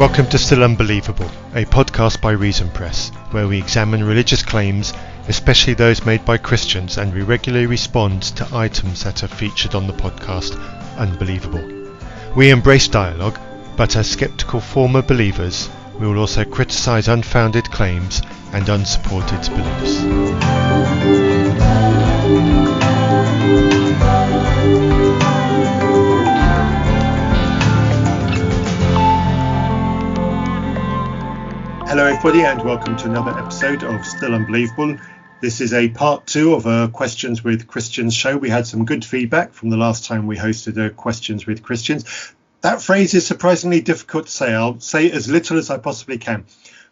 Welcome to Still Unbelievable, a podcast by Reason Press, where we examine religious claims, especially those made by Christians, and we regularly respond to items that are featured on the podcast Unbelievable. We embrace dialogue, but as skeptical former believers, we will also criticise unfounded claims and unsupported beliefs. Hello everybody and welcome to another episode of Still Unbelievable. This is a part 2 of a Questions with Christians show. We had some good feedback from the last time we hosted a Questions with Christians. That phrase is surprisingly difficult to say. I'll say as little as I possibly can.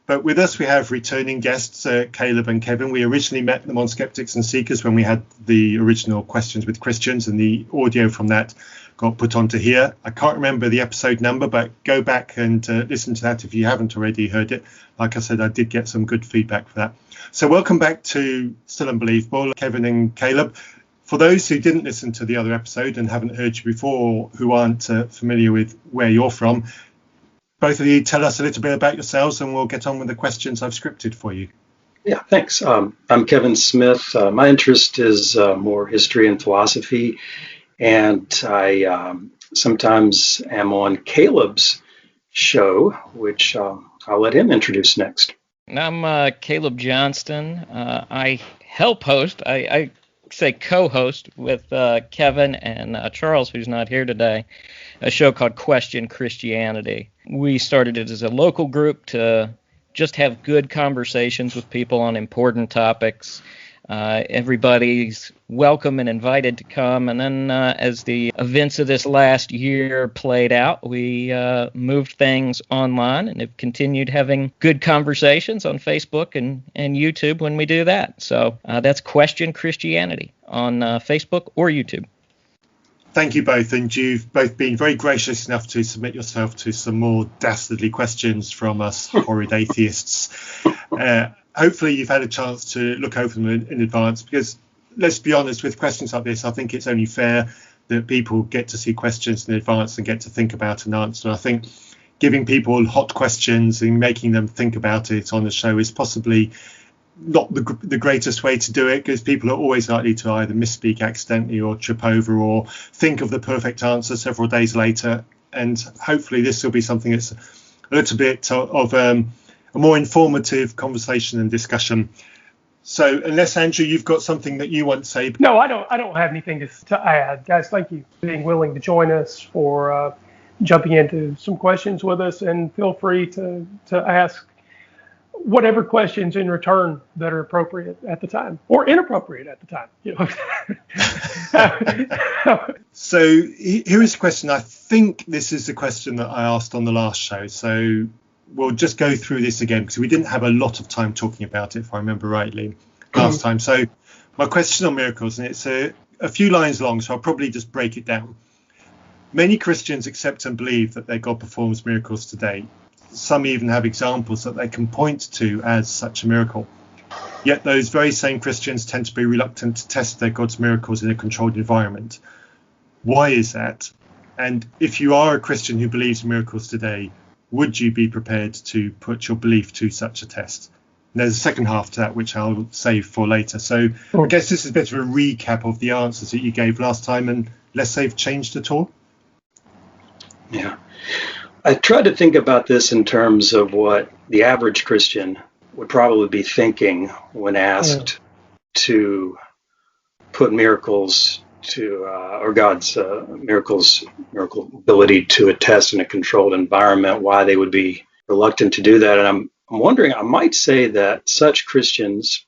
But with us we have returning guests, Caleb and Kevin. We originally met them on Skeptics and Seekers when we had the original Questions with Christians, and the audio from that got put onto here. I can't remember the episode number, but go back and listen to that if you haven't already heard it. Like I said, I did get some good feedback for that. So welcome back to Still Unbelievable, Kevin and Caleb. For those who didn't listen to the other episode and haven't heard you before, or who aren't familiar with where you're from, both of you tell us a little bit about yourselves and we'll get on with the questions I've scripted for you. Yeah, thanks. I'm Kevin Smith. My interest is more history and philosophy, and I sometimes am on Caleb's show, which I'll let him introduce next. I'm Caleb Johnston. I help host, I say co-host with Kevin and Charles, who's not here today, a show called Question Christianity. We started it as a local group to just have good conversations with people on important topics. Everybody's welcome and invited to come. And then as the events of this last year played out, we moved things online and have continued having good conversations on Facebook and YouTube when we do that. So that's Question Christianity on Facebook or YouTube. Thank you both, and you've both been very gracious enough to submit yourself to some more dastardly questions from us horrid atheists. Hopefully you've had a chance to look over them in advance, because let's be honest, with questions like this, I think it's only fair that people get to see questions in advance and get to think about an answer. I think giving people hot questions and making them think about it on the show is possibly not the greatest way to do it, because people are always likely to either misspeak accidentally or trip over or think of the perfect answer several days later. And hopefully this will be something that's a little bit of a more informative conversation and discussion. So unless, Andrew, you've got something that you want to say. No, I don't have anything to add. Guys, thank you for being willing to join us, for jumping into some questions with us, and feel free to ask whatever questions in return that are appropriate at the time or inappropriate at the time. So here is a question. I think this is the question that I asked on the last show. So we'll just go through this again because we didn't have a lot of time talking about it, if I remember rightly, last time. So my question on miracles, and it's a few lines long, so I'll probably just break it down. Many Christians accept and believe that their God performs miracles today. Some even have examples that they can point to as such a miracle. Yet those very same Christians tend to be reluctant to test their God's miracles in a controlled environment. Why is that? And if you are a Christian who believes in miracles today, would you be prepared to put your belief to such a test? And there's a second half to that, which I'll save for later. So I guess this is a bit of a recap of the answers that you gave last time, and unless they've changed at all. Yeah. I tried to think about this in terms of what the average Christian would probably be thinking when asked to put miracles to, or God's miracle ability to a test in a controlled environment, why they would be reluctant to do that. And I'm wondering, I might say that such Christians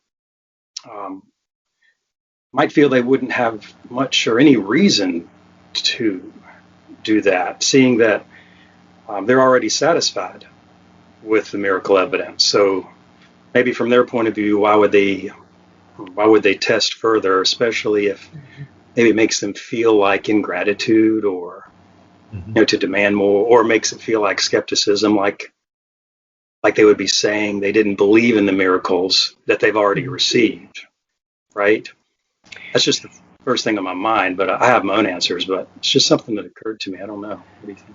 might feel they wouldn't have much or any reason to do that, seeing that they're already satisfied with the miracle evidence. So maybe from their point of view, why would they test further, especially if maybe it makes them feel like ingratitude or to demand more, or makes it feel like skepticism, like they would be saying they didn't believe in the miracles that they've already received, right? That's just the first thing on my mind, but I have my own answers, but it's just something that occurred to me. I don't know. What do you think?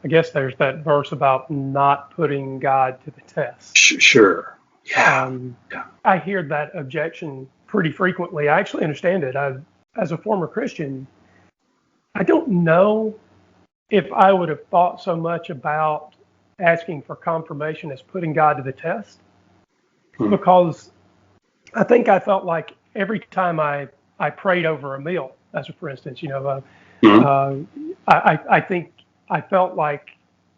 I guess there's that verse about not putting God to the test. Sure. Yeah. I hear that objection pretty frequently. I actually understand it. As a former Christian, I don't know if I would have thought so much about asking for confirmation as putting God to the test, because I think I felt like every time I prayed over a meal, as for instance, I think I felt like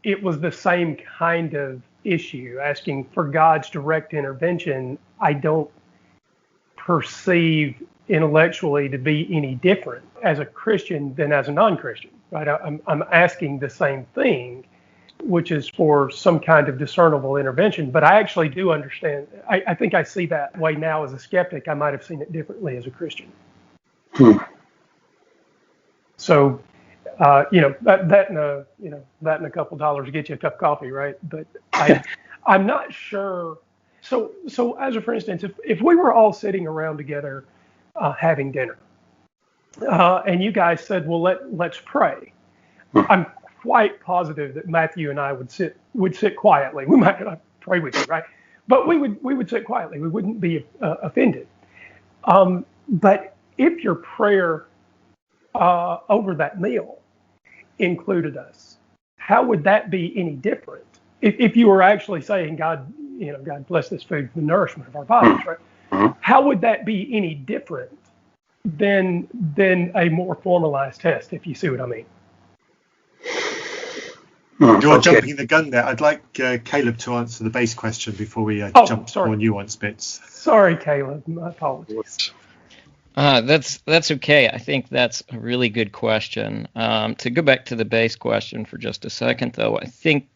it was the same kind of issue, asking for God's direct intervention. I don't perceive intellectually to be any different as a Christian than as a non-Christian, right? I'm asking the same thing, which is for some kind of discernible intervention. But I actually do understand. I think I see that way now as a skeptic. I might have seen it differently as a Christian. So, that and a couple dollars to get you a cup of coffee, right? But I'm not sure. So as a for instance, if we were all sitting around together having dinner, and you guys said, well, let's pray, I'm quite positive that Matthew and I would sit quietly. We might not pray with you, right? But we would sit quietly. We wouldn't be offended. But if your prayer over that meal included us, how would that be any different? If you were actually saying, God bless this food for the nourishment of our bodies, right? How would that be any different than a more formalized test, if you see what I mean? You're jumping the gun there. I'd like Caleb to answer the base question before we jump to more nuanced bits. Sorry, Caleb. My apologies. That's okay. I think that's a really good question. To go back to the base question for just a second, though, I think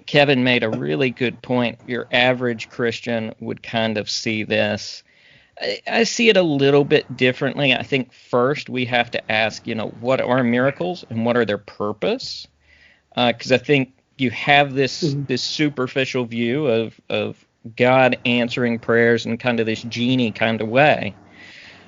Kevin made a really good point. Your average Christian would kind of see this. I see it a little bit differently. I think first we have to ask, what are miracles and what are their purpose? Because I think you have this superficial view of God answering prayers in kind of this genie kind of way.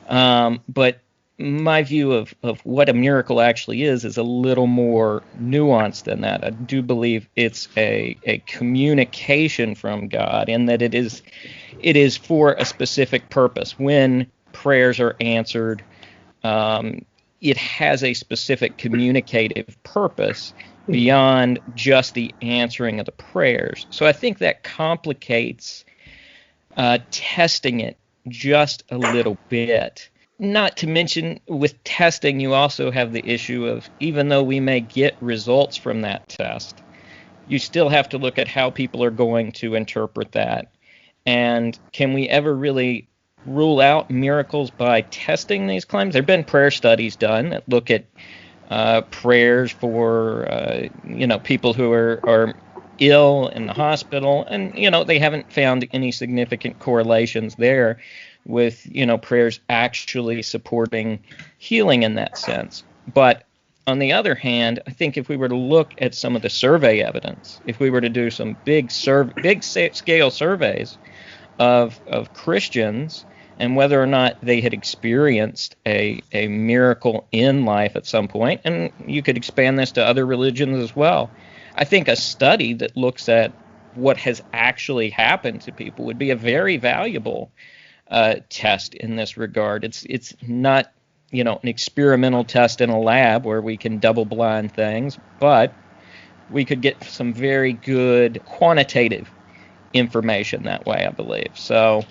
But my view of what a miracle actually is a little more nuanced than that. I do believe it's a communication from God, and that it is for a specific purpose. When prayers are answered, it has a specific communicative purpose beyond just the answering of the prayers. So I think that complicates testing it just a little bit. Not to mention, with testing, you also have the issue of, even though we may get results from that test, you still have to look at how people are going to interpret that. And can we ever really rule out miracles by testing these claims? There have been prayer studies done that look at prayers for people who are ill in the hospital, and they haven't found any significant correlations there with prayers actually supporting healing in that sense. But on the other hand, I think if we were to look at some of the survey evidence, if we were to do some big scale surveys of Christians and whether or not they had experienced a miracle in life at some point, and you could expand this to other religions as well, I think a study that looks at what has actually happened to people would be a very valuable test in this regard. It's not an experimental test in a lab where we can double blind things, but we could get some very good quantitative information that way, I believe. So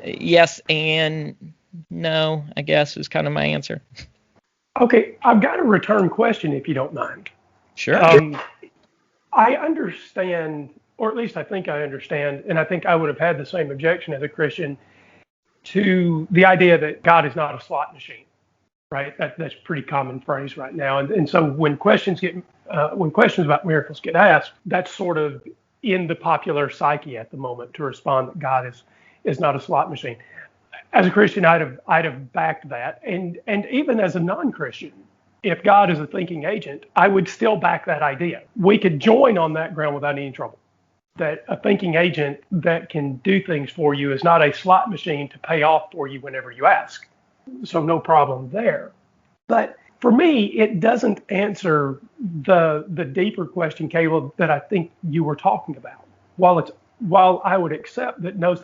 yes and no, I guess, is kind of my answer. Okay, I've got a return question, if you don't mind. Sure. I understand, or at least I think I understand, and I think I would have had the same objection as a Christian to the idea that God is not a slot machine, right? That's a pretty common phrase right now. And so when questions about miracles get asked, that's sort of in the popular psyche at the moment to respond that God is not a slot machine. As a Christian, I'd have backed that, and even as a non-Christian, if God is a thinking agent, I would still back that idea. We could join on that ground without any trouble. That a thinking agent that can do things for you is not a slot machine to pay off for you whenever you ask. So no problem there. But For me, it doesn't answer the deeper question, Caleb, that I think you were talking about. While I would accept that no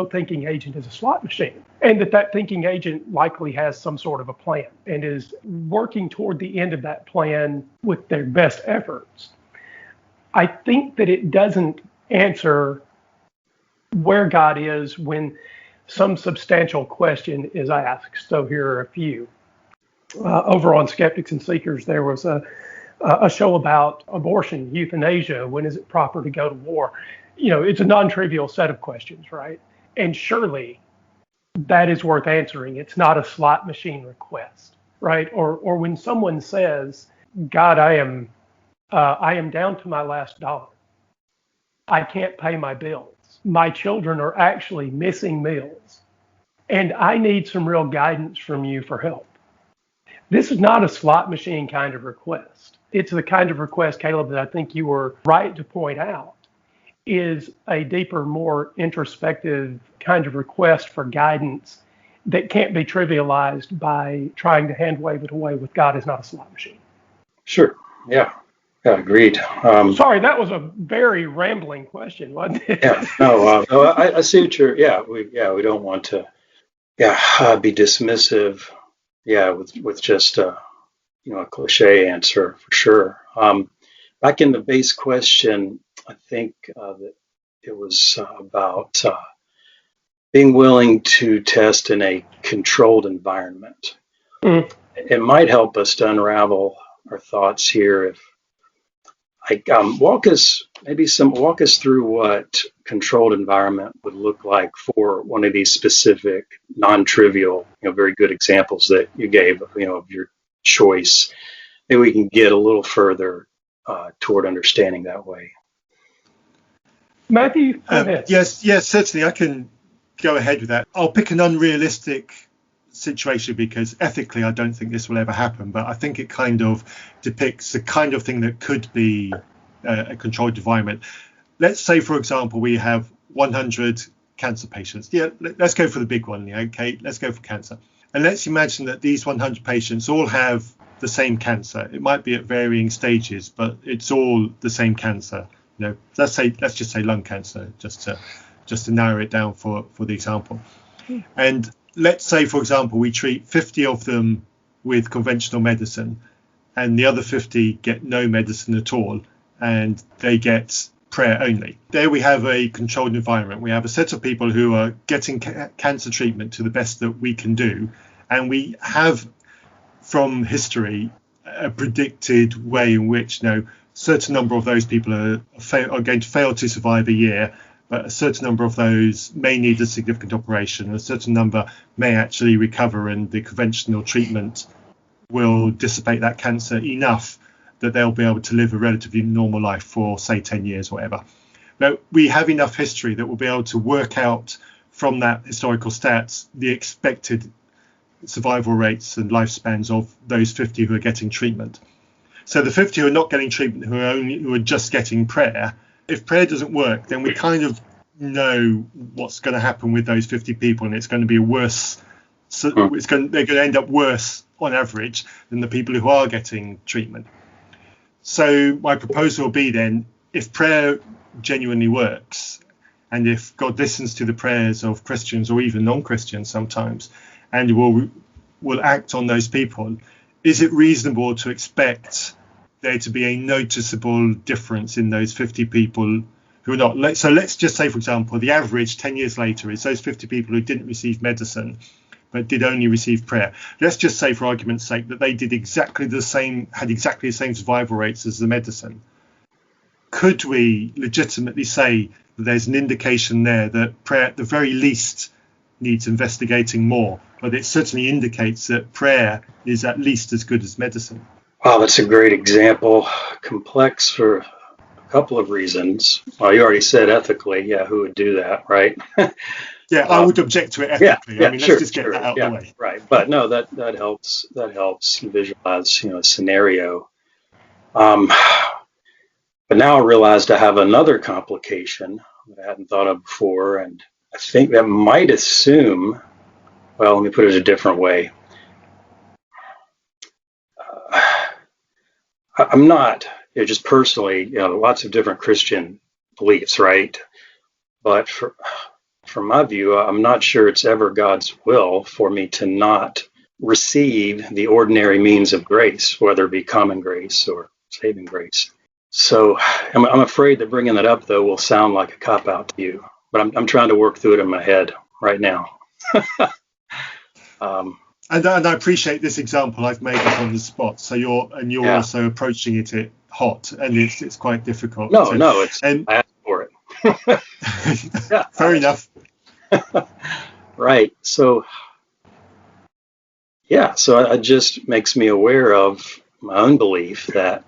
thinking agent is a slot machine, and that thinking agent likely has some sort of a plan and is working toward the end of that plan with their best efforts, I think that it doesn't answer where God is when some substantial question is asked. So here are a few. Over on Skeptics and Seekers, there was a show about abortion, euthanasia. When is it proper to go to war? It's a non-trivial set of questions, right? And surely that is worth answering. It's not a slot machine request, right? Or when someone says, God, I am down to my last dollar. I can't pay my bills. My children are actually missing meals. And I need some real guidance from you for help. This is not a slot machine kind of request. It's the kind of request, Caleb, that I think you were right to point out is a deeper, more introspective kind of request for guidance that can't be trivialized by trying to hand wave it away with God is not a slot machine. Sure. Yeah. Yeah, agreed. Sorry, that was a very rambling question, wasn't it? Yeah. No, I see what you're. We don't want to. Be dismissive. Yeah, with just a cliche answer for sure. Back in the base question, I think that it was about being willing to test in a controlled environment. Mm. It might help us to unravel our thoughts here if walk us through what controlled environment would look like for one of these specific non-trivial, very good examples that you gave, of your choice. Maybe we can get a little further toward understanding that way. Matthew, go ahead. Yes, certainly I can go ahead with that. I'll pick an unrealistic situation because ethically I don't think this will ever happen, but I think it kind of depicts the kind of thing that could be a controlled environment. Let's say, for example, we have 100 cancer patients. Yeah, let's go for the big one. Okay, let's go for cancer. And let's imagine that these 100 patients all have the same cancer. It might be at varying stages, but it's all the same cancer. Let's just say lung cancer, just to narrow it down for the example. And let's say, for example, we treat 50 of them with conventional medicine and the other 50 get no medicine at all and they get prayer only. There we have a controlled environment. We have a set of people who are getting cancer treatment to the best that we can do. And we have from history a predicted way in which certain number of those people are going to fail to survive a year. But a certain number of those may need a significant operation. A certain number may actually recover, and the conventional treatment will dissipate that cancer enough that they'll be able to live a relatively normal life for, say, 10 years or whatever. Now, we have enough history that we'll be able to work out from that historical stats the expected survival rates and lifespans of those 50 who are getting treatment. So the 50 who are not getting treatment, who are just getting prayer, if prayer doesn't work, then we kind of know what's going to happen with those 50 people, and it's going to be worse. So they're going to end up worse on average than the people who are getting treatment. So my proposal will be then, if prayer genuinely works, and if God listens to the prayers of Christians or even non-Christians sometimes, and will act on those people, is it reasonable to expect there to be a noticeable difference in those 50 people who are not? So let's just say, for example, the average 10 years later is those 50 people who didn't receive medicine but did only receive prayer. Let's just say, for argument's sake, that they did had exactly the same survival rates as the medicine. Could we legitimately say that there's an indication there that prayer at the very least needs investigating more, but it certainly indicates that prayer is at least as good as medicine? Wow, that's a great example. Complex for a couple of reasons. Well, you already said ethically. Yeah, who would do that, right? Yeah, I would object to it ethically. Yeah, let's just get that out of the way. Right, but no, that helps. That helps visualize, a scenario. But now I realized I have another complication that I hadn't thought of before, and I think that might assume. Well, let me put it a different way. I'm not, just personally, lots of different Christian beliefs, right? But from my view, I'm not sure it's ever God's will for me to not receive the ordinary means of grace, whether it be common grace or saving grace. So I'm afraid that bringing that up, though, will sound like a cop-out to you. But I'm trying to work through it in my head right now. And I appreciate this example. I've made it on the spot. So you're also approaching it hot, and it's quite difficult. No, I asked for it. Yeah, fair enough. Right. So it just makes me aware of my own belief that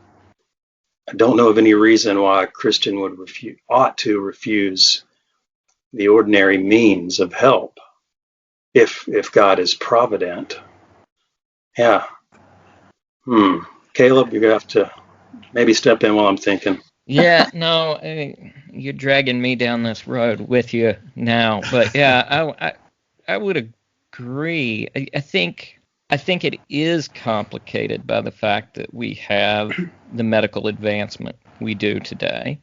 I don't know of any reason why a Christian ought to refuse the ordinary means of help if God is provident. Yeah. Caleb, you're gonna have to maybe step in while I'm thinking. Yeah, no, you're dragging me down this road with you now, but yeah, I would agree. I think it is complicated by the fact that we have the medical advancement we do today.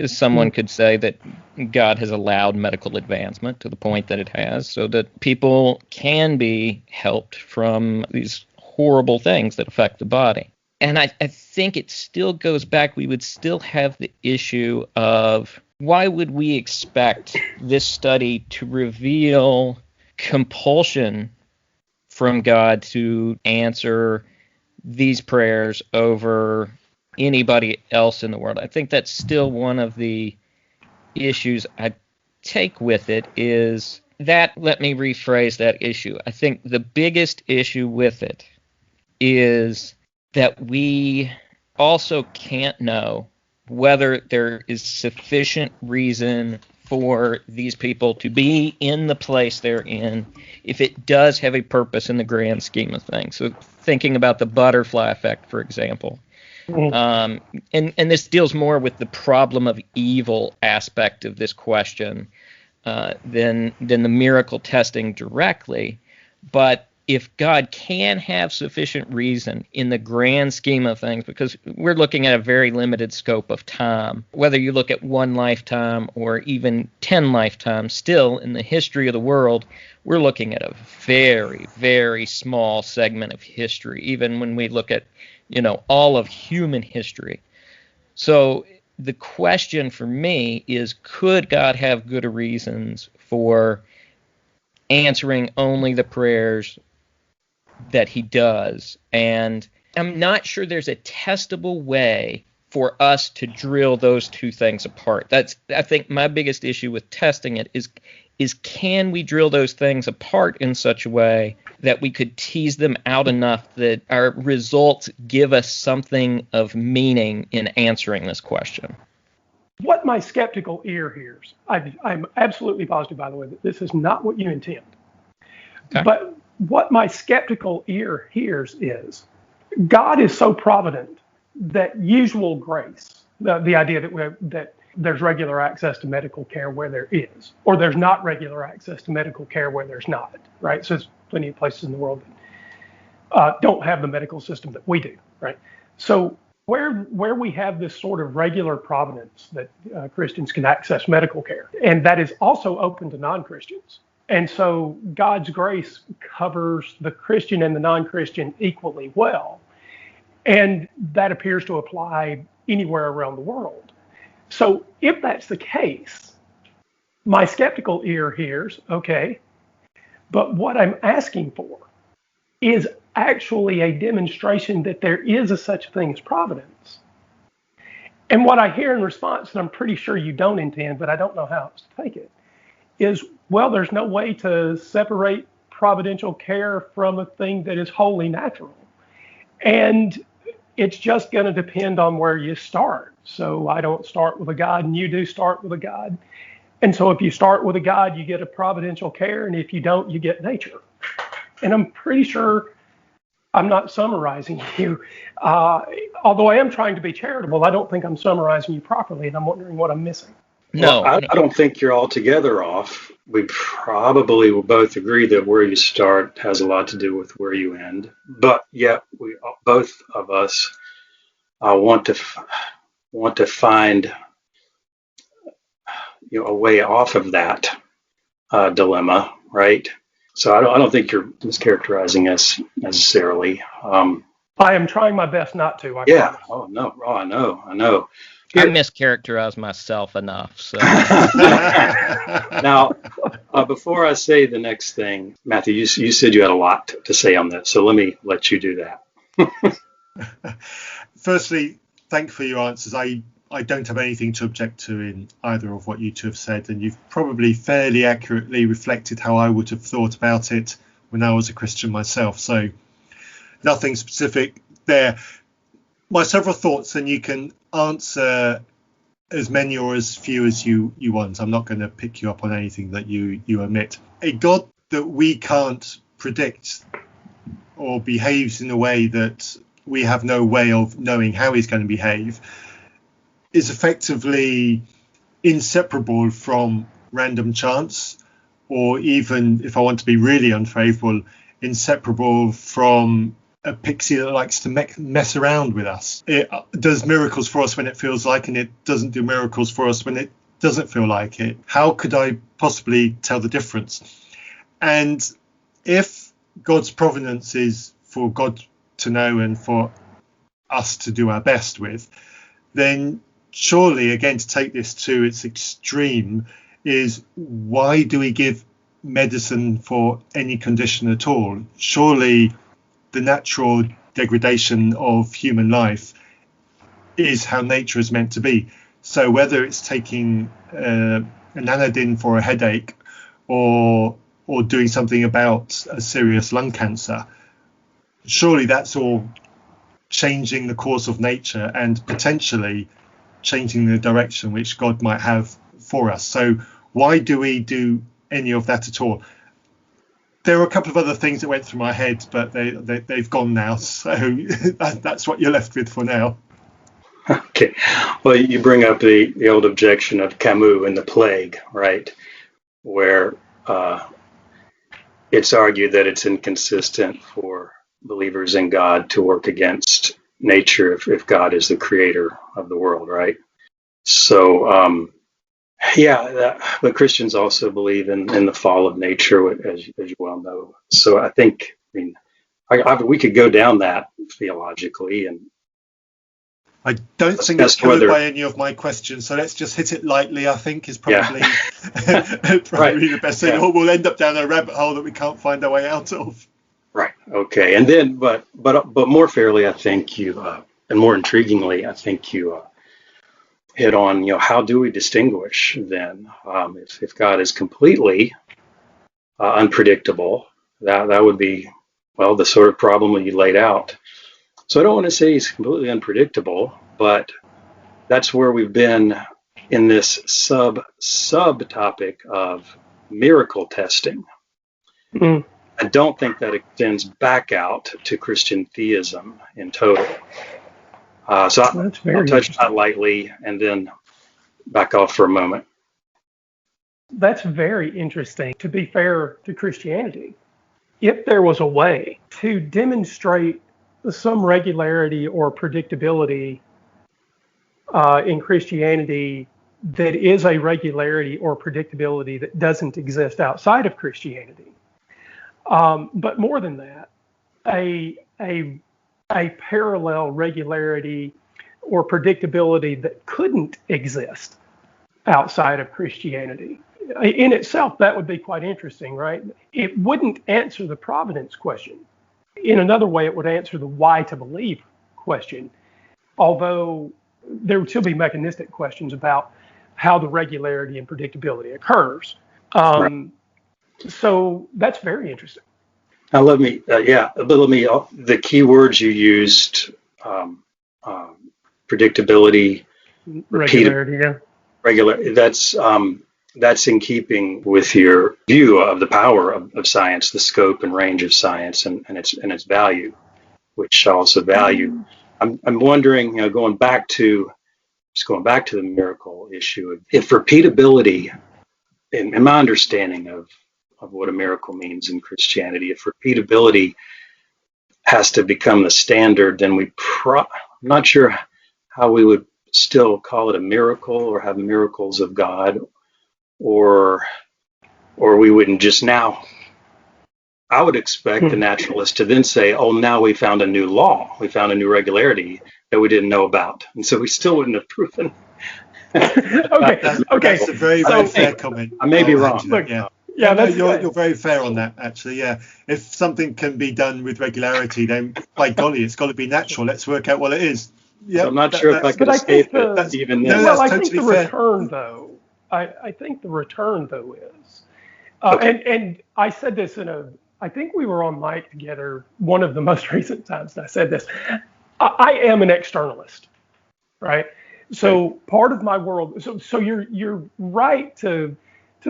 Someone could say that God has allowed medical advancement to the point that it has, so that people can be helped from these horrible things that affect the body. And I think it still goes back, we would still have the issue of why would we expect this study to reveal compulsion from God to answer these prayers over anybody else in the world. I think that's still one of the issues I take with it is that, let me rephrase that issue. I think the biggest issue with it is that we also can't know whether there is sufficient reason for these people to be in the place they're in, if it does have a purpose in the grand scheme of things. So thinking about the butterfly effect, for example. And this deals more with the problem of evil aspect of this question than the miracle testing directly. But if God can have sufficient reason in the grand scheme of things, because we're looking at a very limited scope of time, whether you look at one lifetime or even 10 lifetimes, still in the history of the world, we're looking at a very, very small segment of history, even when we look at, all of human history. So the question for me is, could God have good reasons for answering only the prayers that he does? And I'm not sure there's a testable way for us to drill those two things apart. That's, I think, my biggest issue with testing it is can we drill those things apart in such a way that we could tease them out enough that our results give us something of meaning in answering this question? What my skeptical ear hears, I'm absolutely positive, by the way, that this is not what you intend. Okay. But what my skeptical ear hears is God is so provident that usual grace, the idea that there's regular access to medical care where there is, or there's not regular access to medical care where there's not, right? So there's plenty of places in the world that don't have the medical system that we do, right? So where we have this sort of regular providence that Christians can access medical care, and that is also open to non-Christians. And so God's grace covers the Christian and the non-Christian equally well. And that appears to apply anywhere around the world. So if that's the case, my skeptical ear hears, okay, but what I'm asking for is actually a demonstration that there is a such thing as providence. And what I hear in response, and I'm pretty sure you don't intend, but I don't know how else to take it, is, well, there's no way to separate providential care from a thing that is wholly natural. And it's just going to depend on where you start. So I don't start with a God, and you do start with a God. And so if you start with a God, you get a providential care, and if you don't, you get nature. And I'm pretty sure I'm not summarizing you. Although I am trying to be charitable, I don't think I'm summarizing you properly, and I'm wondering what I'm missing. No, I don't think you're altogether off. We probably will both agree that where you start has a lot to do with where you end. But yet, both of us want to find a way off of that dilemma, right? So I don't think you're mischaracterizing us necessarily. I am trying my best not to. I Yeah. promise. Oh no. Oh, I know. I mischaracterize myself enough. So Now, before I say the next thing, Matthew, you said you had a lot to say on this, so let me let you do that. Firstly, thank you for your answers. I don't have anything to object to in either of what you two have said, and you've probably fairly accurately reflected how I would have thought about it when I was a Christian myself. So nothing specific there. My several thoughts, and you can answer as many or as few as you want. I'm not going to pick you up on anything that you omit. A God that we can't predict or behaves in a way that we have no way of knowing how he's going to behave is effectively inseparable from random chance, or even, if I want to be really unfavorable, inseparable from a pixie that likes to mess around with us. It does miracles for us when it feels like, and it doesn't do miracles for us when it doesn't feel like it. How could I possibly tell the difference? And if God's providence is for God to know and for us to do our best with, then surely, again, to take this to its extreme, is why do we give medicine for any condition at all? Surely the natural degradation of human life is how nature is meant to be. So whether it's taking an Anadin for a headache or doing something about a serious lung cancer, surely that's all changing the course of nature and potentially changing the direction which God might have for us. So why do we do any of that at all? There were a couple of other things that went through my head, but they've gone now. So that's what you're left with for now. Okay. Well, you bring up the old objection of Camus and the plague, right? Where it's argued that it's inconsistent for believers in God to work against nature if God is the creator of the world, right? So, but Christians also believe in the fall of nature, as you well know. So I think, we could go down that theologically, and I don't think it's covered by any of my questions, so let's just hit it lightly. I think is probably probably the best thing. Or we'll end up down a rabbit hole that we can't find our way out of. Right. Okay. And then, but more fairly, I think you, and more intriguingly, I think you hit on, how do we distinguish then if God is completely unpredictable? That would be, well, the sort of problem that you laid out. So I don't want to say he's completely unpredictable, but that's where we've been in this sub-topic of miracle testing. Mm. I don't think that extends back out to Christian theism in total. So I'll touch that lightly and then back off for a moment. That's very interesting. To be fair to Christianity, if there was a way to demonstrate some regularity or predictability in Christianity that is a regularity or predictability that doesn't exist outside of Christianity, but more than that, a parallel regularity or predictability that couldn't exist outside of Christianity. In itself, that would be quite interesting, right? It wouldn't answer the providence question. In another way, it would answer the why to believe question, although there would still be mechanistic questions about how the regularity and predictability occurs. Right. So that's very interesting. Now the key words you used, predictability, regularity, that's in keeping with your view of the power of science, the scope and range of science, and its value, which I also value. I'm wondering, going back to the miracle issue, if repeatability, in my understanding of what a miracle means in Christianity, if repeatability has to become the standard, then I'm not sure how we would still call it a miracle or have miracles of God, or we wouldn't just now. I would expect the naturalist to then say, oh, now we found a new law. We found a new regularity that we didn't know about. And so we still wouldn't have proven. Okay. That's a very, very fair comment. I may be wrong. Look, yeah. Yeah, no, that's you're very fair on that, actually. Yeah, if something can be done with regularity, then by golly, it's got to be natural. Let's work out what it is. Yeah, I'm not sure if I could escape it even then. No, that's I totally think the fair. return, though, I think the return, though, is, Okay. and I said this I think we were on mic together one of the most recent times that I said this. I am an externalist, right? So part of my world, so you're right to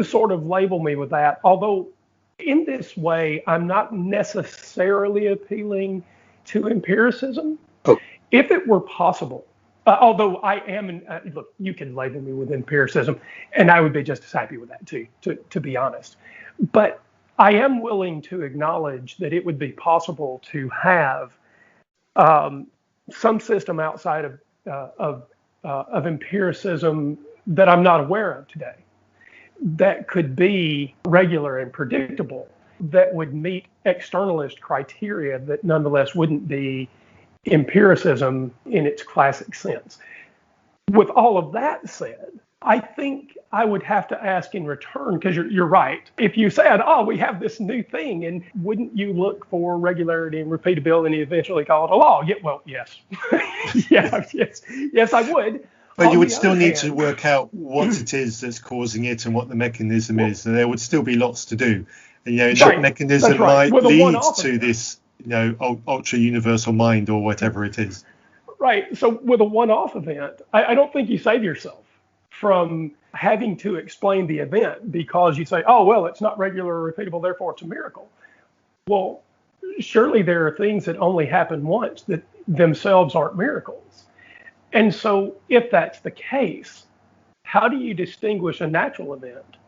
sort of label me with that. Although in this way, I'm not necessarily appealing to empiricism. Oh. If it were possible, although I am, look, you can label me with empiricism, and I would be just as happy with that too, to be honest. But I am willing to acknowledge that it would be possible to have some system outside of empiricism that I'm not aware of today that could be regular and predictable, that would meet externalist criteria that nonetheless wouldn't be empiricism in its classic sense. With all of that said, I think I would have to ask in return, because you're right. If you said, oh, we have this new thing, and wouldn't you look for regularity and repeatability and eventually call it a law? Yeah, well, yes. Yes, I would. But you would still need to work out what it is that's causing it and what the mechanism is. So there would still be lots to do. And, that mechanism might lead to this, ultra universal mind or whatever it is. Right. So with a one-off event, I don't think you save yourself from having to explain the event because you say, oh, well, it's not regular or repeatable, therefore it's a miracle. Well, surely there are things that only happen once that themselves aren't miracles. And so if that's the case, how do you distinguish a natural event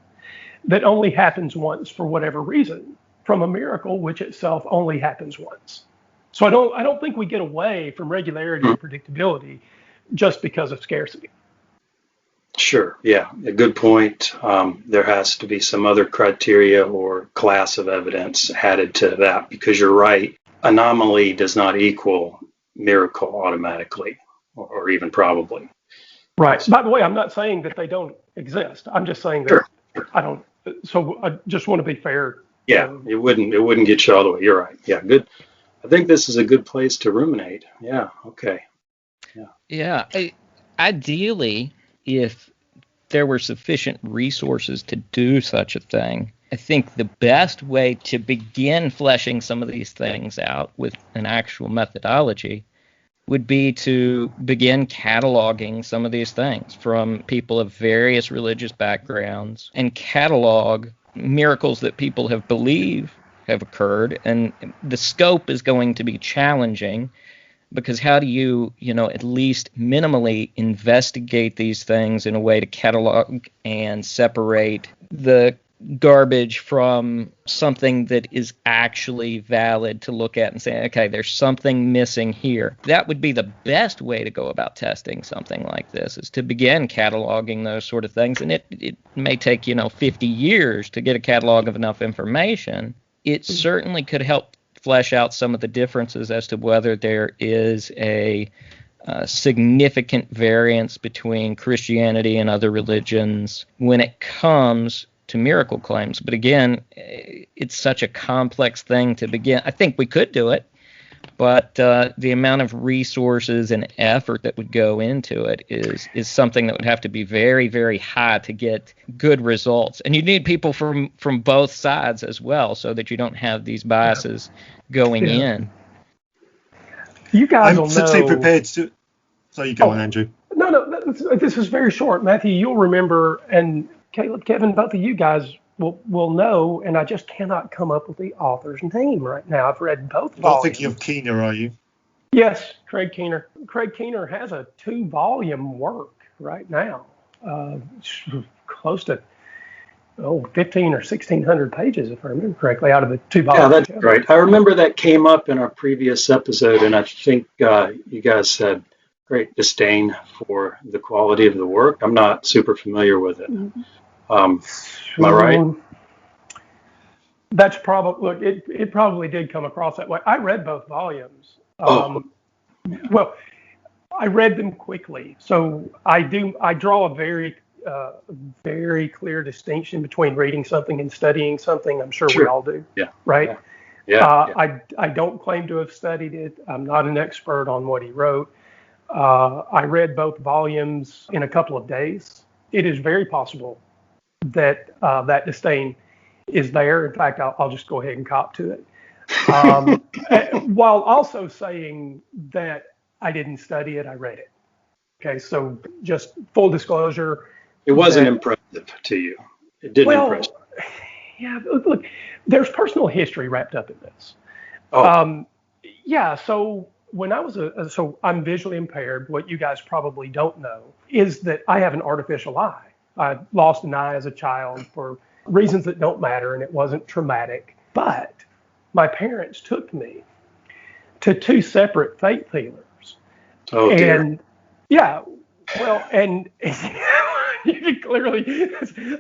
that only happens once for whatever reason from a miracle which itself only happens once? So I don't think we get away from regularity and predictability just because of scarcity. Sure. Yeah. A good point. There has to be some other criteria or class of evidence added to that because you're right. Anomaly does not equal miracle automatically or even probably. Right. By the way, I'm not saying that they don't exist. I'm just saying that Sure. I don't. So I just want to be fair. Yeah. It wouldn't get you all the way. You're right. Yeah. Good. I think this is a good place to ruminate. Yeah. Okay. Yeah. Ideally, if there were sufficient resources to do such a thing, I think the best way to begin fleshing some of these things out with an actual methodology would be to begin cataloging some of these things from people of various religious backgrounds and catalog miracles that people have believed have occurred. And the scope is going to be challenging because how do you, at least minimally investigate these things in a way to catalog and separate the garbage from something that is actually valid to look at and say, okay, there's something missing here. That would be the best way to go about testing something like this, is to begin cataloging those sort of things. And it may take, 50 years to get a catalog of enough information. It certainly could help flesh out some of the differences as to whether there is a significant variance between Christianity and other religions when it comes to miracle claims. But again, it's such a complex thing to begin. I think we could do it, but the amount of resources and effort that would go into it is something that would have to be very, very high to get good results. And you need people from both sides as well, so that you don't have these biases going in. You guys will know. I'm certainly prepared to. So you go on, Andrew. No, this is very short. Matthew, you'll remember, and Caleb, Kevin, both of you guys will know, and I just cannot come up with the author's name right now. I've read both volumes. Not thinking of Keener, are you? Yes, Craig Keener. Craig Keener has a 2-volume work right now, close to 15 or 1,600 pages, if I remember correctly, out of the 2 volumes. Yeah, that's right. I remember that came up in our previous episode, and I think you guys said great disdain for the quality of the work. I'm not super familiar with it. Am I right? That's probably, look, it probably did come across that way. I read both volumes. Well, I read them quickly. So I draw a very clear distinction between reading something and studying something. I'm sure we all do. Yeah. Right? Yeah. I don't claim to have studied it. I'm not an expert on what he wrote. I read both volumes in a couple of days. It is very possible that that disdain is there. In fact, I'll just go ahead and cop to it. While also saying that I didn't study it, I read it. Okay, so just full disclosure. It wasn't impressive to you. It didn't impress you. Yeah, look, there's personal history wrapped up in this. Yeah, so when I was so I'm visually impaired. What you guys probably don't know is that I have an artificial eye. I lost an eye as a child for reasons that don't matter, and it wasn't traumatic. But my parents took me to two separate faith healers. Oh, dear. And yeah, well, and you can clearly,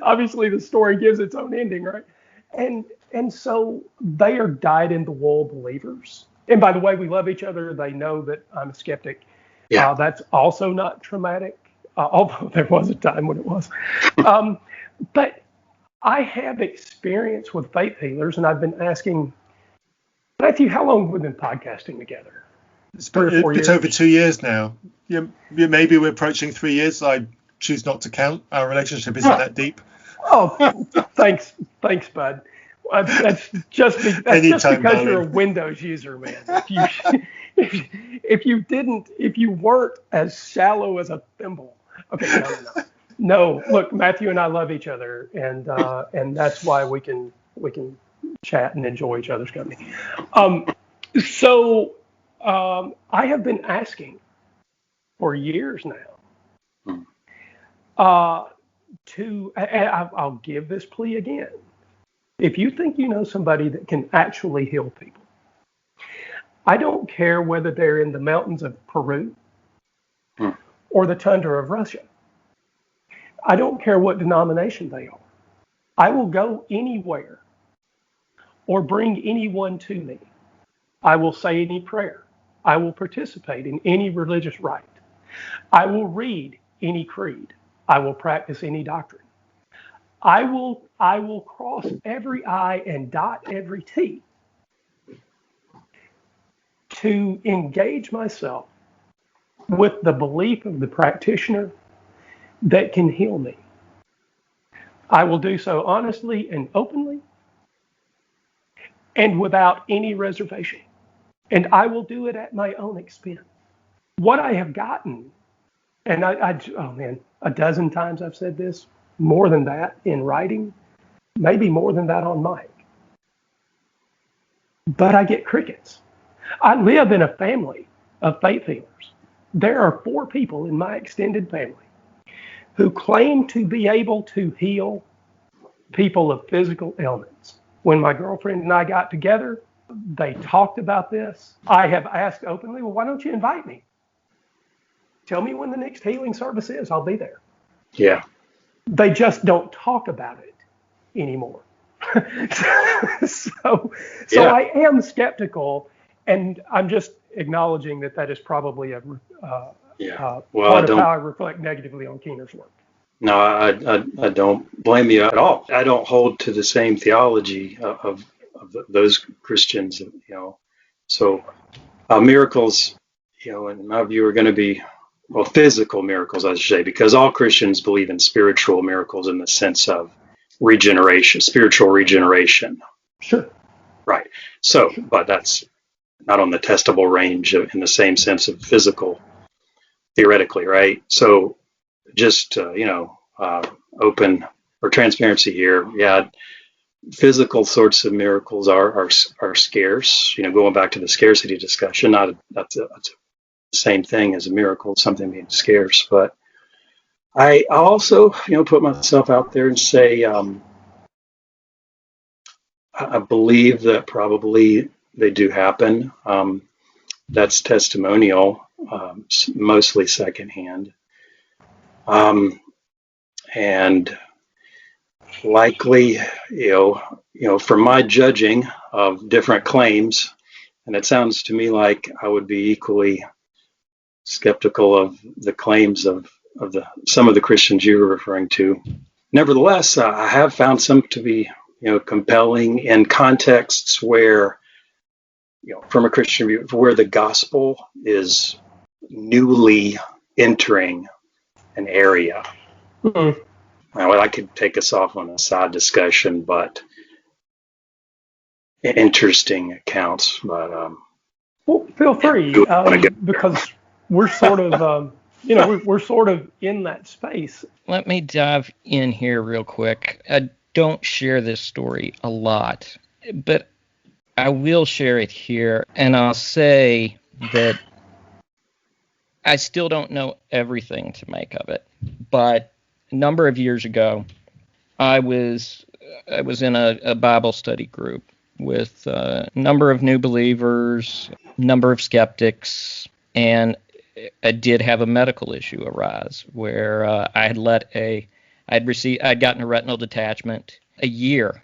obviously the story gives its own ending, right? And so they are dyed-in-the-wool believers. And by the way, we love each other. They know that I'm a skeptic. Yeah. That's also not traumatic, although there was a time when it was. But I have experience with faith healers, and I've been asking, Matthew, how long have we been podcasting together? It's over 2 years now. Maybe we're approaching 3 years. I choose not to count. Our relationship isn't that deep. Oh, thanks, bud. That's just because you're a Windows user, man. If you weren't as shallow as a thimble. Okay, no. Look, Matthew and I love each other, and that's why we can chat and enjoy each other's company. So I have been asking for years now. I'll give this plea again. If you think you know somebody that can actually heal people, I don't care whether they're in the mountains of Peru or the tundra of Russia. I don't care what denomination they are. I will go anywhere or bring anyone to me. I will say any prayer. I will participate in any religious rite. I will read any creed. I will practice any doctrine. I will cross every I and dot every T to engage myself with the belief of the practitioner that can heal me. I will do so honestly and openly and without any reservation. And I will do it at my own expense. What I have gotten, and a dozen times I've said this, more than that in writing, maybe more than that on mic. But I get crickets. I live in a family of faith healers. There are 4 people in my extended family who claim to be able to heal people of physical ailments. When my girlfriend and I got together, they talked about this. I have asked openly, well, why don't you invite me? Tell me when the next healing service is. I'll be there. Yeah. They just don't talk about it anymore. So I am skeptical, and I'm just acknowledging that is probably a part of how I reflect negatively on Keener's work. No, I don't blame you at all. I don't hold to the same theology of those Christians, So miracles, in my view, are going to be, well, physical miracles, I should say, because all Christians believe in spiritual miracles in the sense of regeneration, spiritual regeneration. Sure. Right. So, but that's not on the testable range in the same sense of physical, theoretically, right? So, just open or transparency here. Yeah, physical sorts of miracles are scarce. Going back to the scarcity discussion, that's the same thing as a miracle, something being scarce. But I also, put myself out there and say, I believe that probably they do happen. That's testimonial. mostly secondhand. And likely, from my judging of different claims, and it sounds to me like I would be equally skeptical of the claims of some of the Christians you were referring to. Nevertheless, I have found some to be, compelling in contexts where, from a Christian view, where the gospel is newly entering an area. Mm-hmm. Well, I could take us off on a side discussion, but interesting accounts. But well, feel free, because we're sort of, we're sort of in that space. Let me dive in here real quick. I don't share this story a lot, but I will share it here, and I'll say that I still don't know everything to make of it, but a number of years ago, I was in a Bible study group with a number of new believers, number of skeptics, and I did have a medical issue arise where I'd gotten a retinal detachment a year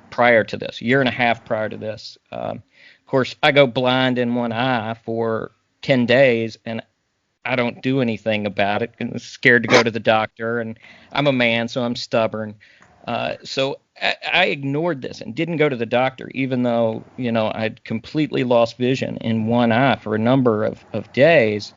prior to this, year and a half prior to this. Of course, I go blind in one eye for 10 days, and I don't do anything about it. I'm scared to go to the doctor, and I'm a man, so I'm stubborn. So I ignored this and didn't go to the doctor, even though, I'd completely lost vision in one eye for a number of days.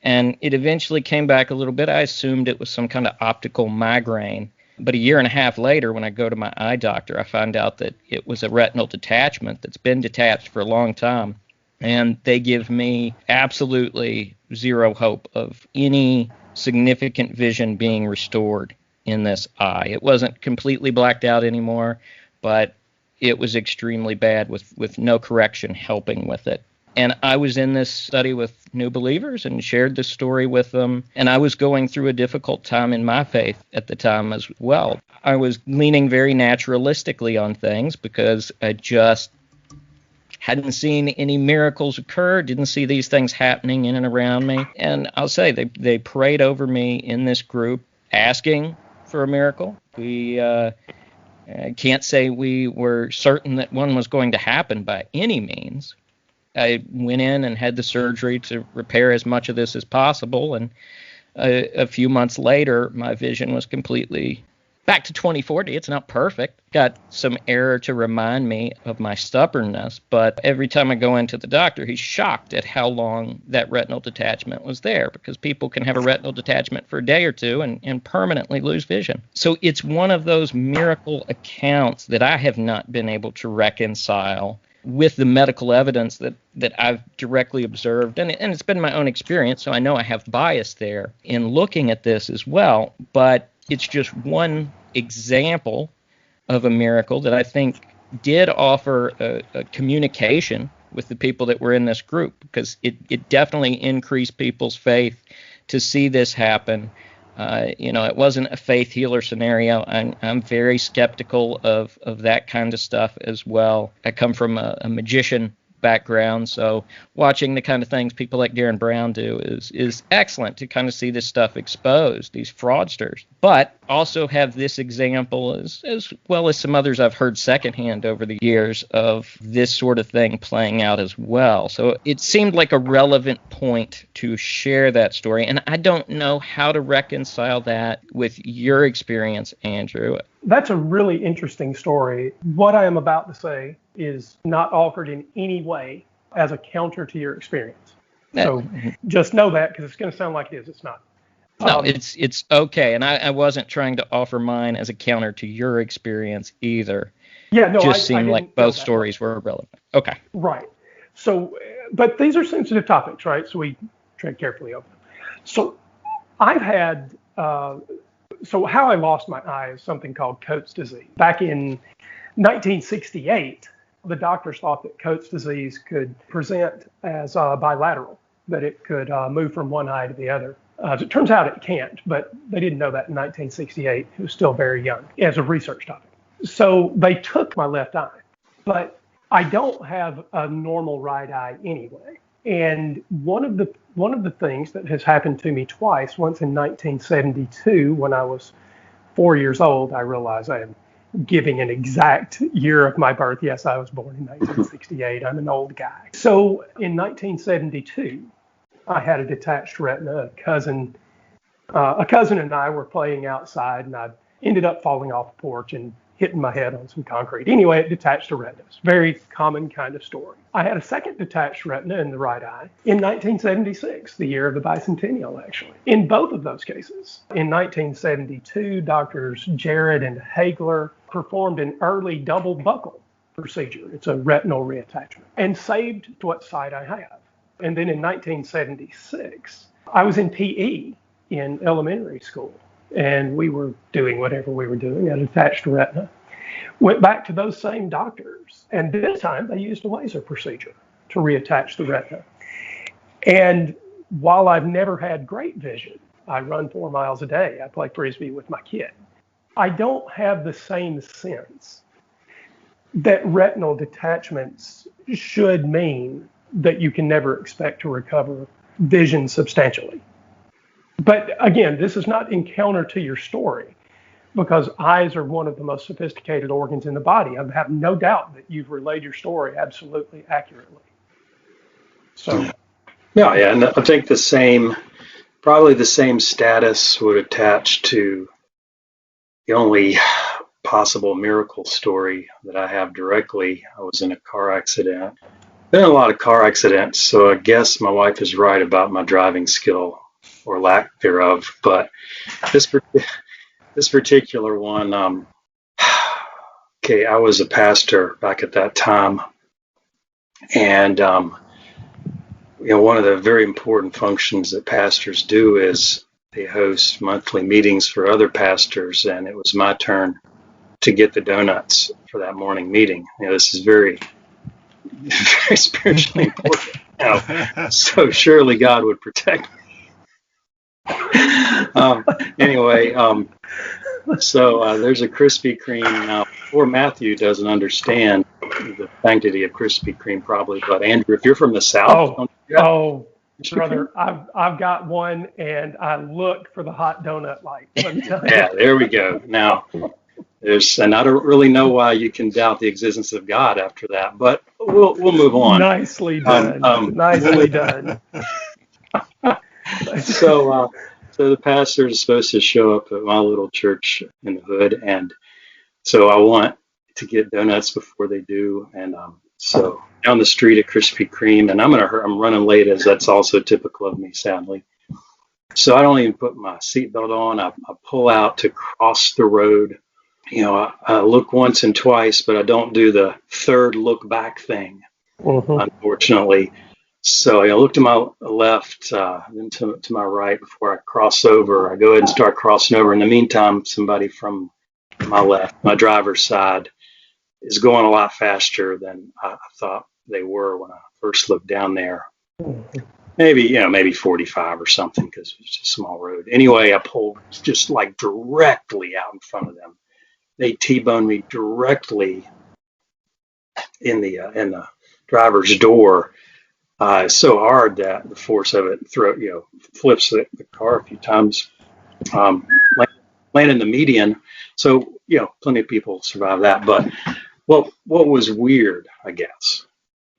And it eventually came back a little bit. I assumed it was some kind of optical migraine. But a year and a half later, when I go to my eye doctor, I find out that it was a retinal detachment that's been detached for a long time. And they give me absolutely zero hope of any significant vision being restored in this eye. It wasn't completely blacked out anymore, but it was extremely bad with no correction helping with it. And I was in this study with new believers and shared this story with them. And I was going through a difficult time in my faith at the time as well. I was leaning very naturalistically on things because I just hadn't seen any miracles occur, didn't see these things happening in and around me. And I'll say they prayed over me in this group asking for a miracle. We can't say we were certain that one was going to happen by any means. I went in and had the surgery to repair as much of this as possible, and a few months later, my vision was completely back to 20/40. It's not perfect. Got some error to remind me of my stubbornness, but every time I go into the doctor, he's shocked at how long that retinal detachment was there, because people can have a retinal detachment for a day or two and permanently lose vision. So it's one of those miracle accounts that I have not been able to reconcile with the medical evidence that I've directly observed. And it's been my own experience, so I know I have bias there in looking at this as well. But it's just one example of a miracle that I think did offer a communication with the people that were in this group, because it definitely increased people's faith to see this happen. It wasn't a faith healer scenario. I'm very skeptical of that kind of stuff as well. I come from a magician background, so watching the kind of things people like Darren Brown do is excellent to kind of see this stuff exposed, these fraudsters. But also have this example as well as some others I've heard secondhand over the years of this sort of thing playing out as well. So it seemed like a relevant point to share that story, and I don't know how to reconcile that with your experience, Andrew. That's a really interesting story. What I am about to say is not offered in any way as a counter to your experience. So just know that, because it's going to sound like it is. It's not. No, it's okay. And I wasn't trying to offer mine as a counter to your experience either. Yeah, no, it just seemed like both stories were relevant. Okay. Right. So, but these are sensitive topics, right? So we tread carefully over them. So I've had, so how I lost my eye is something called Coates disease. Back in 1968, the doctors thought that Coates disease could present as bilateral, that it could move from one eye to the other. As it turns out, it can't, but they didn't know that in 1968. It was still very young as a research topic. So they took my left eye, but I don't have a normal right eye anyway. And one of the things that has happened to me twice, once in 1972 when I was 4 years old, I realize I am giving an exact year of my birth. Yes, I was born in 1968. I'm an old guy. So in 1972, I had a detached retina. A cousin and I were playing outside, and I ended up falling off the porch and hitting my head on some concrete. Anyway, it detached a retina. It's a very common kind of story. I had a second detached retina in the right eye in 1976, the year of the bicentennial, actually. In both of those cases, in 1972, doctors Jared and Hagler performed an early double buckle procedure. It's a retinal reattachment, and saved what sight I have. And then in 1976, I was in PE in elementary school, and we were doing whatever we were doing, an attached retina. Went back to those same doctors, and this time they used a laser procedure to reattach the retina. And while I've never had great vision, I run 4 miles a day, I play Frisbee with my kid, I don't have the same sense that retinal detachments should mean that you can never expect to recover vision substantially. But again, this is not in counter to your story, because eyes are one of the most sophisticated organs in the body. I have no doubt that you've relayed your story absolutely accurately. So, yeah, and I think probably the same status would attach to the only possible miracle story that I have directly. I was in a car accident. Been in a lot of car accidents, so I guess my wife is right about my driving skill or lack thereof. But this particular one, okay, I was a pastor back at that time, and one of the very important functions that pastors do is they host monthly meetings for other pastors, and it was my turn to get the donuts for that morning meeting. This is very, very spiritually important. So surely God would protect me. Anyway, so there's a Krispy Kreme. Now, poor Matthew doesn't understand the sanctity of Krispy Kreme probably, but Andrew, if you're from the South, brother, I've got one, and I look for the hot donut light. Let me tell you. Yeah, there we go. Now, and I don't really know why you can doubt the existence of God after that, but we'll move on. Nicely done. Nicely done. So the pastor is supposed to show up at my little church in the hood, and so I want to get donuts before they do, and so down the street at Krispy Kreme, and I'm running late, as that's also typical of me, sadly. So I don't even put my seatbelt on. I pull out to cross the road. I look once and twice, but I don't do the third look back thing, unfortunately. So I look to my left, then to my right before I cross over. I go ahead and start crossing over. In the meantime, somebody from my left, my driver's side, is going a lot faster than I thought they were when I first looked down there. Maybe 45 or something, because it's a small road. Anyway, I pulled just like directly out in front of them. They T-boned me directly in the driver's door. So hard that the force of it flips the car a few times, land in the median. So plenty of people survive that. But what was weird, I guess,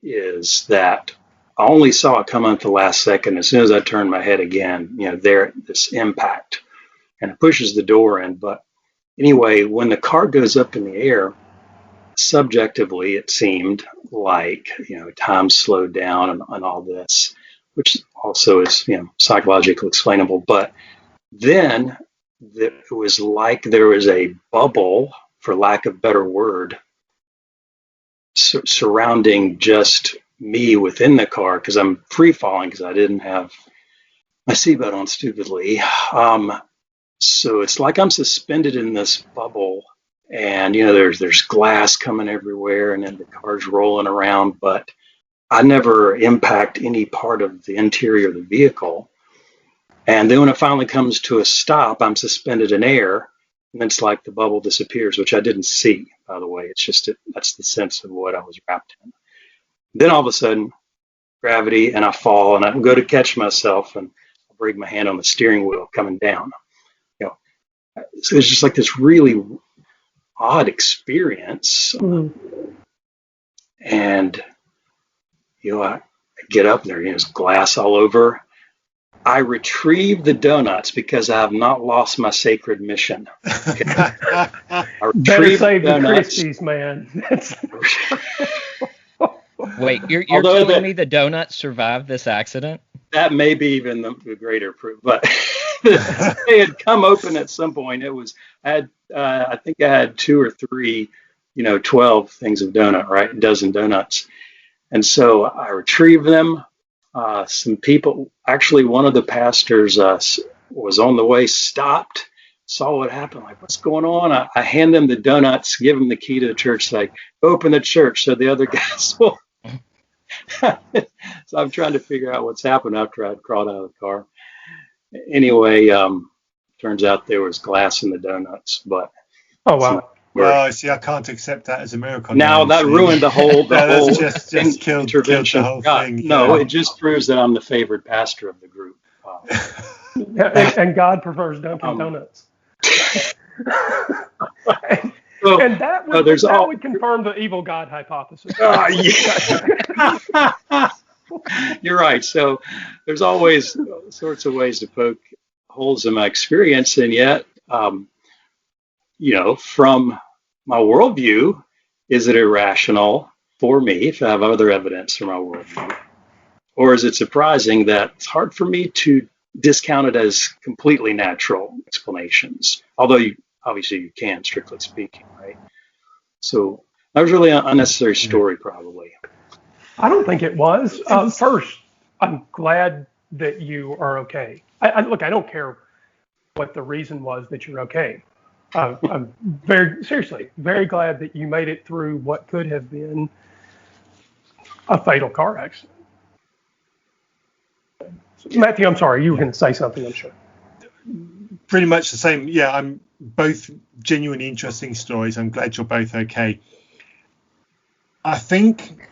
is that I only saw it come at the last second. As soon as I turned my head again, this impact, and it pushes the door in. But anyway, when the car goes up in the air, subjectively, it seemed like, time slowed down and all this, which also is, psychologically explainable. But then it was like there was a bubble, for lack of a better word, surrounding just me within the car, because I'm free falling because I didn't have my seatbelt on stupidly. So it's like I'm suspended in this bubble. And, there's glass coming everywhere, and then the car's rolling around, but I never impact any part of the interior of the vehicle. And then when it finally comes to a stop, I'm suspended in air, and it's like the bubble disappears, which I didn't see, by the way. It's just that's the sense of what I was wrapped in. Then all of a sudden, gravity, and I fall, and I go to catch myself, and I break my hand on the steering wheel coming down. You know, so it's just like this really odd experience. And I get up there, there's glass all over. I retrieve the donuts because I have not lost my sacred mission. I Better save the Christies, man. Wait, you're telling me the donuts survived this accident? That may be even the greater proof, but they had come open at some point. I think I had 2 or 3, 12 things of donut, right? A dozen donuts. And so I retrieved them. Some people, actually one of the pastors was on the way, stopped, saw what happened, like, what's going on? I hand them the donuts, give them the key to the church, like, open the church so the other guys will. So I'm trying to figure out what's happened after I'd crawled out of the car. Anyway, turns out there was glass in the donuts, but. Oh, wow. Well, see, I can't accept that as a miracle. Now that ruined the whole just killed the whole thing. No, it just proves that I'm the favored pastor of the group. And God prefers Dunkin' Donuts. And that would confirm the evil God hypothesis. You're right. So there's always sorts of ways to poke holes in my experience, and yet, from my worldview, is it irrational for me if I have other evidence from my worldview? Or is it surprising that it's hard for me to discount it as completely natural explanations? Although obviously you can, strictly speaking, right? So that was really an unnecessary story, probably. I don't think it was. First, I'm glad that you are okay. Look, I don't care what the reason was that you're okay. I'm very glad that you made it through what could have been a fatal car accident. Matthew, I'm sorry, you were going to say something, I'm sure. Pretty much the same. Yeah, I'm both genuinely interesting stories. I'm glad you're both okay. I think,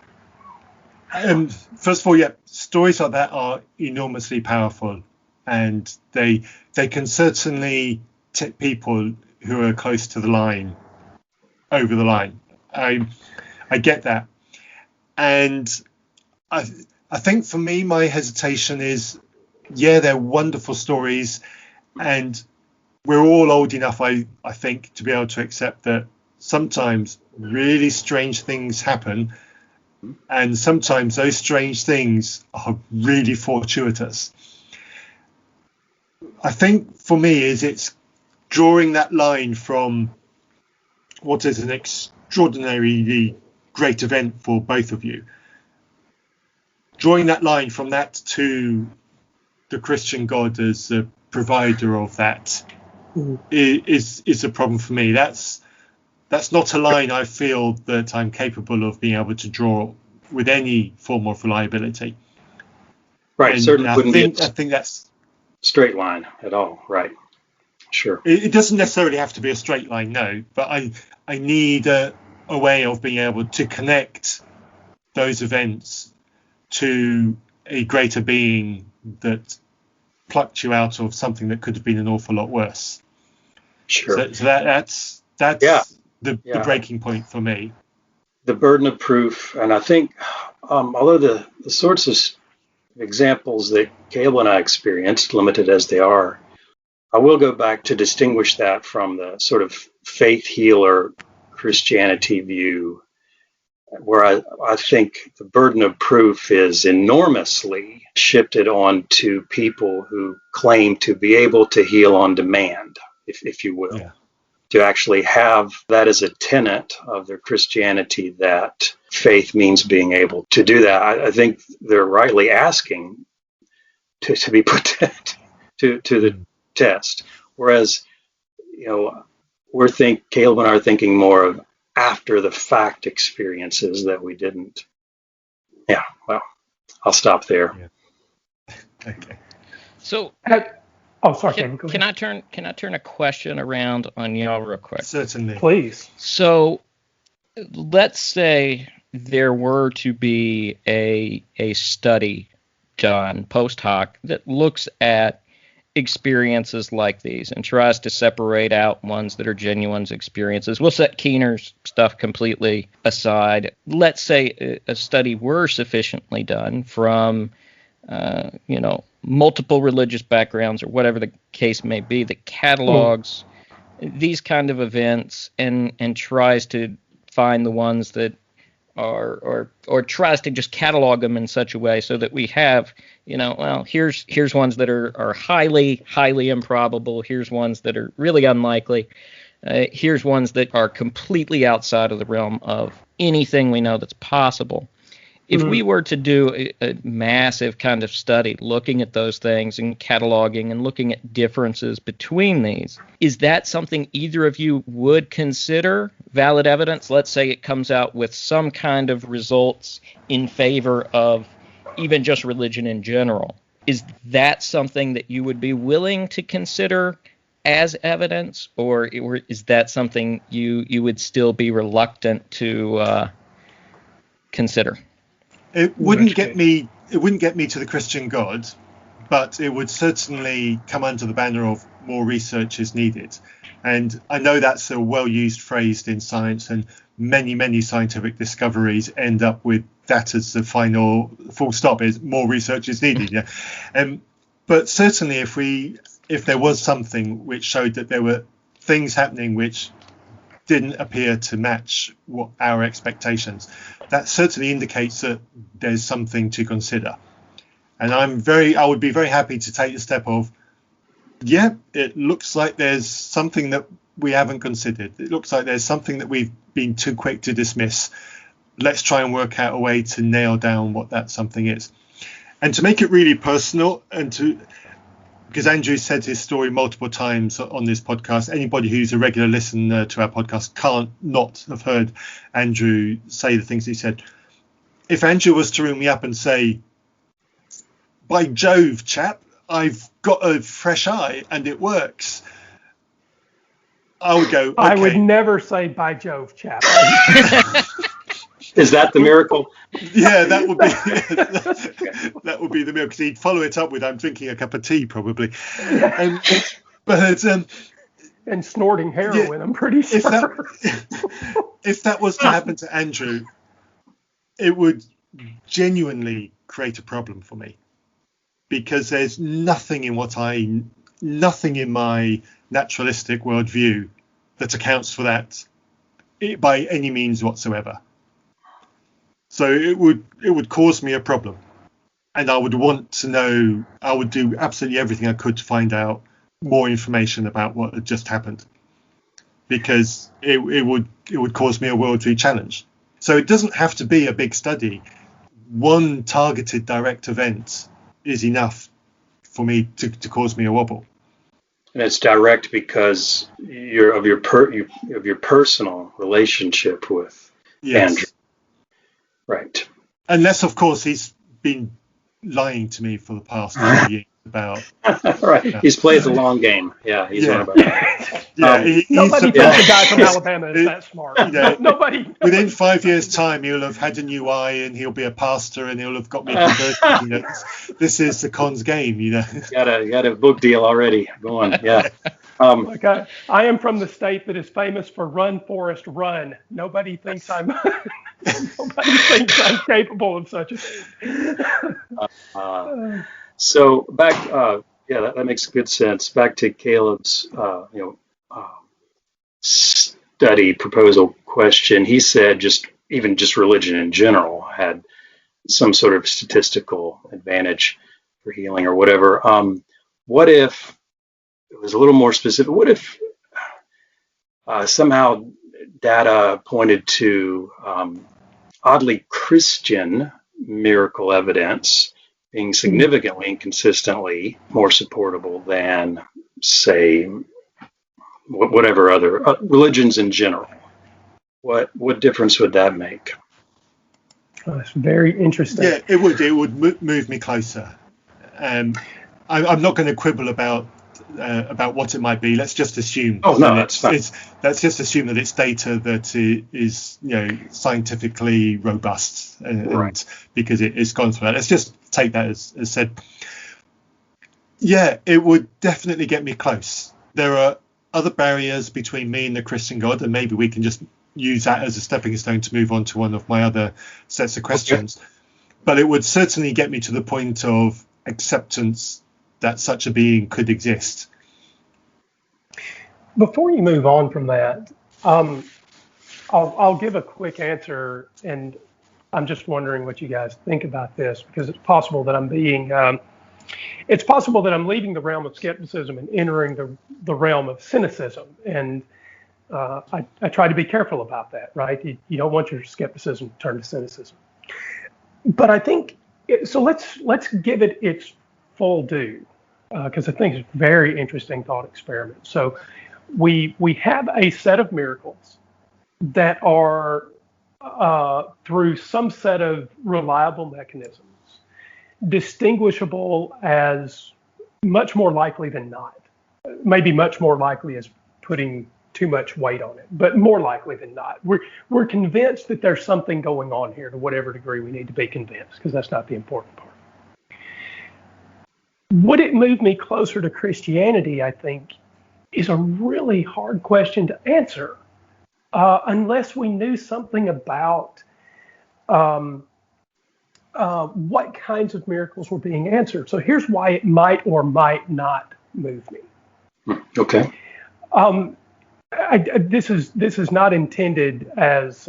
first of all, stories like that are enormously powerful, and they can certainly tip people who are close to the line over the line. I get that. And I think for me, my hesitation is, they're wonderful stories, and we're all old enough, I think, to be able to accept that sometimes really strange things happen, and sometimes those strange things are really fortuitous. I think for me it's drawing that line from what is an extraordinarily great event for both of you. Drawing that line from that to the Christian God as the provider of that is a problem for me. That's not a line I feel that I'm capable of being able to draw with any form of reliability. Right, and certainly wouldn't be I think that's straight line at all. Right. Sure. It doesn't necessarily have to be a straight line, no, but I need a way of being able to connect those events to a greater being that plucked you out of something that could have been an awful lot worse. Sure. So that's the breaking point for me. The burden of proof, and I think, although the sorts of examples that Caleb and I experienced, limited as they are, I will go back to distinguish that from the sort of faith healer Christianity view, where I think the burden of proof is enormously shifted onto people who claim to be able to heal on demand, if you will. Yeah. To actually have that as a tenet of their Christianity, that faith means being able to do that. I think they're rightly asking to be put to the test. Whereas, Caleb and I are thinking more of after the fact experiences that we didn't. Yeah, well, I'll stop there. Yeah. Okay. So, sorry. Can I turn a question around on y'all real quick? Certainly. Please. So, let's say there were to be a study done post hoc that looks at experiences like these and tries to separate out ones that are genuine experiences. We'll set Keener's stuff completely aside. Let's say a study were sufficiently done from, multiple religious backgrounds or whatever the case may be that catalogs these kind of events and tries to find the ones that are or tries to just catalog them in such a way so that we have, here's ones that are highly improbable, here's ones that are really unlikely, here's ones that are completely outside of the realm of anything we know that's possible. If we were to do a massive kind of study looking at those things and cataloging and looking at differences between these, is that something either of you would consider valid evidence? Let's say it comes out with some kind of results in favor of even just religion in general. Is that something that you would be willing to consider as evidence, or is that something you would still be reluctant to consider? It wouldn't get me to the Christian God, but it would certainly come under the banner of more research is needed. And I know that's a well-used phrase in science, and many scientific discoveries end up with that as the final full stop, is more research is needed. Yeah. But certainly if there was something which showed that there were things happening which didn't appear to match what our expectations, that certainly indicates that there's something to consider. And I would be very happy to take the step of, it looks like there's something that we haven't considered. It looks like there's something that we've been too quick to dismiss. Let's try and work out a way to nail down what that something is. And to make it really personal, because Andrew said his story multiple times on this podcast. Anybody who's a regular listener to our podcast can't not have heard Andrew say the things he said. If Andrew was to ring me up and say, by Jove, chap, I've got a fresh eye and it works, I would go, okay. I would never say by Jove, chap. Is that the miracle? Yeah, that would be the miracle. Because he'd follow it up with, I'm drinking a cup of tea, probably. And snorting heroin, I'm pretty sure. If that was to happen to Andrew, it would genuinely create a problem for me. Because there's nothing in my naturalistic worldview that accounts for that by any means whatsoever. So it would cause me a problem, and I would want to know. I would do absolutely everything I could to find out more information about what had just happened, because it would cause me a worldview challenge. So it doesn't have to be a big study. One targeted direct event is enough for me to cause me a wobble. And it's direct because of your personal relationship with Andrew. Right. Unless, of course, he's been lying to me for the past 2 years about. Right. He's played the long game. Yeah. He's one about that. Nobody thinks a guy from Alabama is that smart. Nobody. Within 5 years' time, he'll have had a new eye and he'll be a pastor and he'll have got me converted. This is the con's game. Got a book deal already going. Yeah. Okay. I am from the state that is famous for run, Forrest, run. Nobody thinks I'm capable of such a thing. So back, that makes good sense. Back to Caleb's, study proposal question. He said just religion in general had some sort of statistical advantage for healing or whatever. What if it was a little more specific? What if somehow data pointed to oddly Christian miracle evidence being significantly and consistently more supportable than, say, whatever other religions in general? What difference would that make? Oh, that's very interesting. Yeah, it would move me closer. I'm not going to quibble about about what it might be. Let's just assume. Oh no, that's fine. Let's just assume that it's data that is scientifically robust, and because it's gone through that. Let's just take that as said. Yeah, it would definitely get me close. There are other barriers between me and the Christian God, and maybe we can just use that as a stepping stone to move on to one of my other sets of questions. Okay. But it would certainly get me to the point of acceptance that such a being could exist. Before you move on from that, I'll give a quick answer, and I'm just wondering what you guys think about this, because it's possible that I'm leaving the realm of skepticism and entering the realm of cynicism, and I try to be careful about that, right? You don't want your skepticism to turn to cynicism. But I think so. Let's give it its full due, because I think it's a very interesting thought experiment. So we have a set of miracles that are through some set of reliable mechanisms distinguishable as much more likely than not. Maybe much more likely as putting too much weight on it, but more likely than not. We're convinced that there's something going on here to whatever degree we need to be convinced, because that's not the important part. Would it move me closer to Christianity, I think, is a really hard question to answer unless we knew something about what kinds of miracles were being answered. So here's why it might or might not move me. Okay. This is not intended as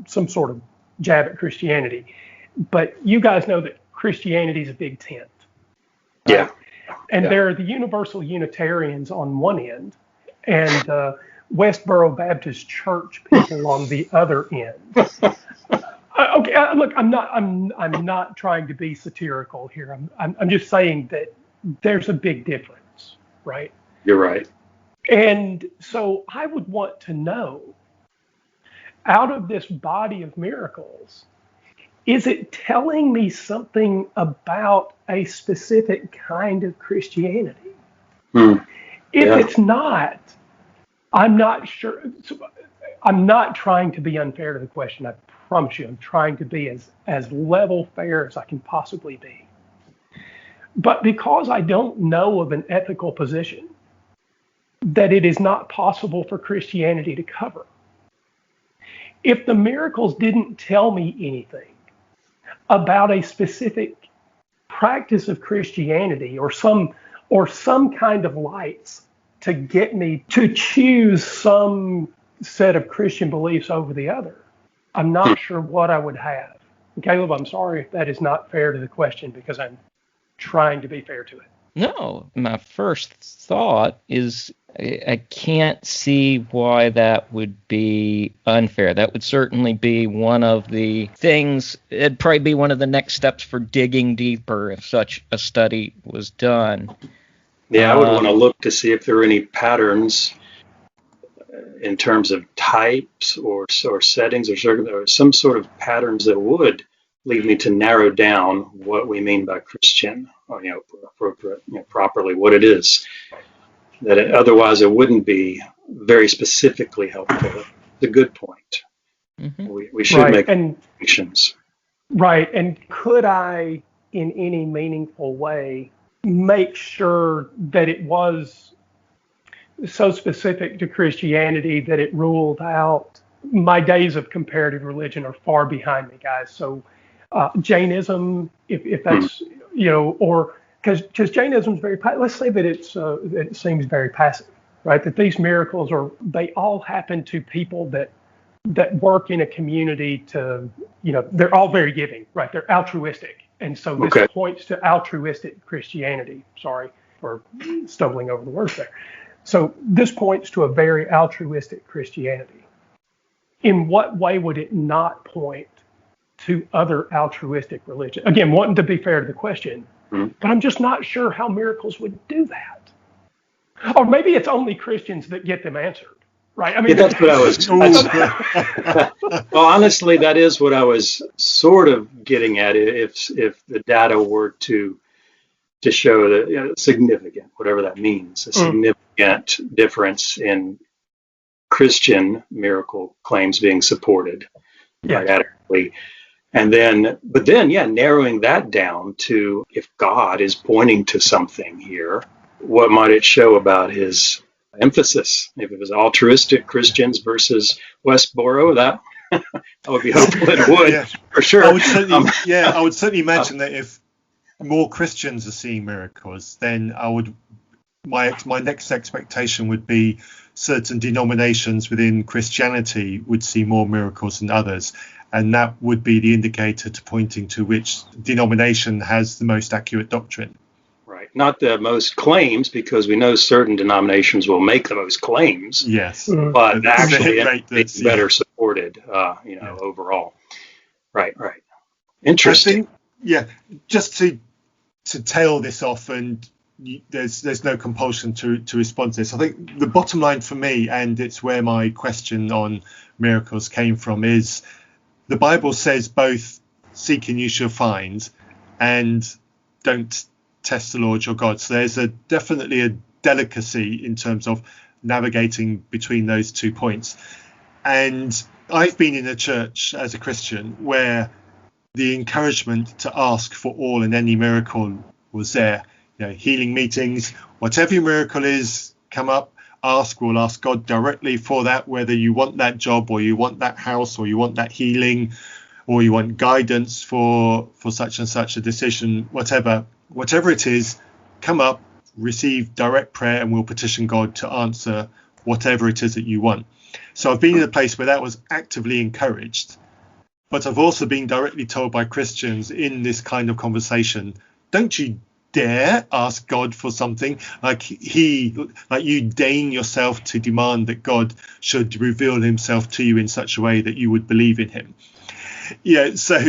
some sort of jab at Christianity, but you guys know that Christianity is a big tent. Right? Yeah. And there are the Universal Unitarians on one end, and Westboro Baptist Church people on the other end. Okay, look, I'm not trying to be satirical here. I'm just saying that there's a big difference, right? You're right. And so I would want to know, out of this body of miracles, is it telling me something about a specific kind of Christianity? If it's not, I'm not sure. I'm not trying to be unfair to the question. I promise you, I'm trying to be as level fair as I can possibly be. But because I don't know of an ethical position that it is not possible for Christianity to cover, if the miracles didn't tell me anything about a specific practice of Christianity or some kind of lights to get me to choose some set of Christian beliefs over the other, I'm not sure what I would have. Caleb, I'm sorry if that is not fair to the question, because I'm trying to be fair to it. No, my first thought is I can't see why that would be unfair. That would certainly be one of the things, it'd probably be one of the next steps for digging deeper if such a study was done. Yeah, I would want to look to see if there are any patterns in terms of types or settings or some sort of patterns that would lead me to narrow down what we mean by Christian, or properly what it is. Otherwise, it wouldn't be very specifically helpful. It's a good point. Mm-hmm. We should make distinctions. Right, and could I, in any meaningful way, make sure that it was so specific to Christianity that it ruled out? My days of comparative religion are far behind me, guys. So Jainism, if that's, or because Jainism is very, let's say that it seems very passive, right? That these miracles they all happen to people that work in a community to, they're all very giving, right? They're altruistic. And so this points to altruistic Christianity. Sorry for stumbling over the words there. So this points to a very altruistic Christianity. In what way would it not point to other altruistic religions? Again, wanting to be fair to the question, but I'm just not sure how miracles would do that. Or maybe it's only Christians that get them answered, right? I mean, that's what I was. Well, honestly, that is what I was sort of getting at. If the data were to to show that significant, whatever that means, a significant difference in Christian miracle claims being supported quite adequately. And then, narrowing that down to if God is pointing to something here, what might it show about his emphasis? If it was altruistic Christians versus Westboro, that I would be hopeful that it would, for sure. I would certainly imagine that if more Christians are seeing miracles, then my next expectation would be certain denominations within Christianity would see more miracles than others. And that would be the indicator to pointing to which denomination has the most accurate doctrine. Right. Not the most claims, because we know certain denominations will make the most claims. Yes. But actually it's better supported, overall. Right. Interesting. I think, just to tail this off, and there's no compulsion to respond to this. I think the bottom line for me, and it's where my question on miracles came from, is the Bible says both seek and you shall find, and don't test the Lord your God. So there's definitely a delicacy in terms of navigating between those 2 points. And I've been in a church as a Christian where the encouragement to ask for all and any miracle was there. Healing meetings, whatever your miracle is, come up, ask. We'll ask God directly for that, whether you want that job or you want that house or you want that healing or you want guidance for such and such a decision, whatever it is, come up, receive direct prayer, and we'll petition God to answer whatever it is that you want. So I've been in a place where that was actively encouraged, but I've also been directly told by Christians in this kind of conversation, don't you dare ask God for something, like you deign yourself to demand that God should reveal himself to you in such a way that you would believe in him. So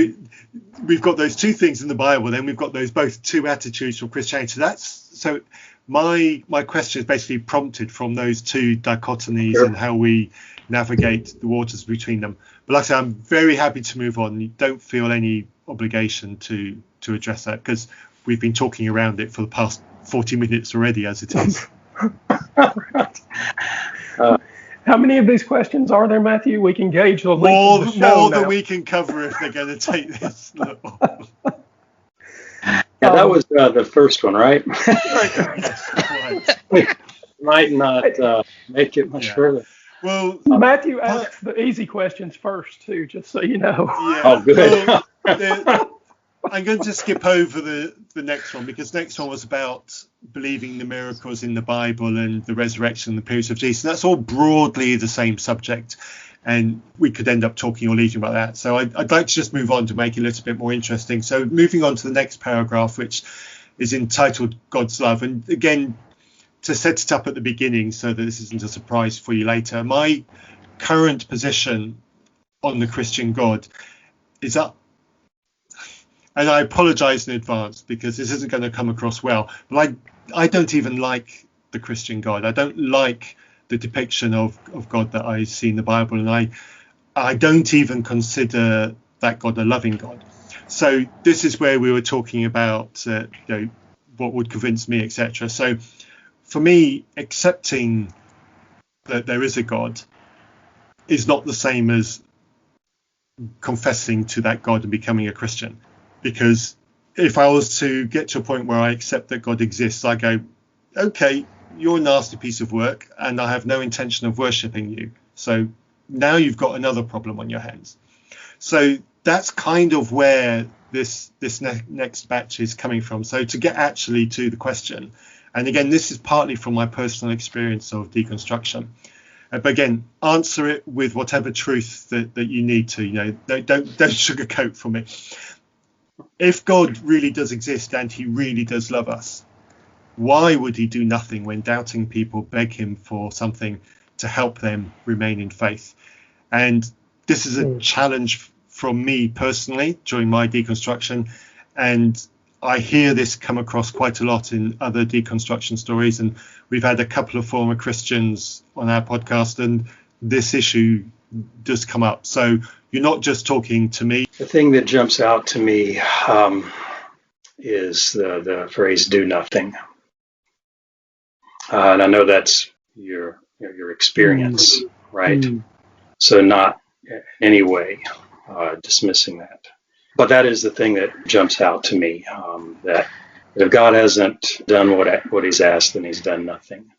we've got those two things in the Bible, then we've got those both two attitudes from Christianity. So my question is basically prompted from those two dichotomies and how we navigate the waters between them. But like I say, I'm very happy to move on. You don't feel any obligation to address that, because we've been talking around it for the past 40 minutes already as it is. How many of these questions are there, Matthew? We can gauge the more than we can cover if they're going to take this long. That was the first one, right? We might not make it much further. Well, Matthew asks the easy questions first, too, just so you know. Yeah, oh, good. Well, I'm going to skip over the next one, because next one was about believing the miracles in the Bible and the resurrection and the appearance of Jesus. And that's all broadly the same subject, and we could end up talking or leaving about that. So I'd like to just move on to make it a little bit more interesting. So moving on to the next paragraph, which is entitled God's Love. And again, to set it up at the beginning so that this isn't a surprise for you later, my current position on the Christian God is up. And I apologize in advance because this isn't going to come across well, but I don't even like the Christian God. I don't like the depiction of God that I see in the Bible, and I don't even consider that God a loving God. So this is where we were talking about what would convince me, etc. So for me, accepting that there is a God is not the same as confessing to that God and becoming a Christian. Because if I was to get to a point where I accept that God exists, I go, okay, you're a nasty piece of work and I have no intention of worshipping you. So now you've got another problem on your hands. So that's kind of where this next batch is coming from. So to get actually to the question, and again, this is partly from my personal experience of deconstruction. But again, answer it with whatever truth that you need to. Don't sugarcoat for me. If God really does exist and he really does love us, why would he do nothing when doubting people beg him for something to help them remain in faith? And this is a challenge from me personally during my deconstruction. And I hear this come across quite a lot in other deconstruction stories. And we've had a couple of former Christians on our podcast, and this issue does come up. So you're not just talking to me. The thing that jumps out to me is the phrase "do nothing," and I know that's your experience, right? So not in any way dismissing that, but that is the thing that jumps out to me. That if God hasn't done what He's asked, then He's done nothing.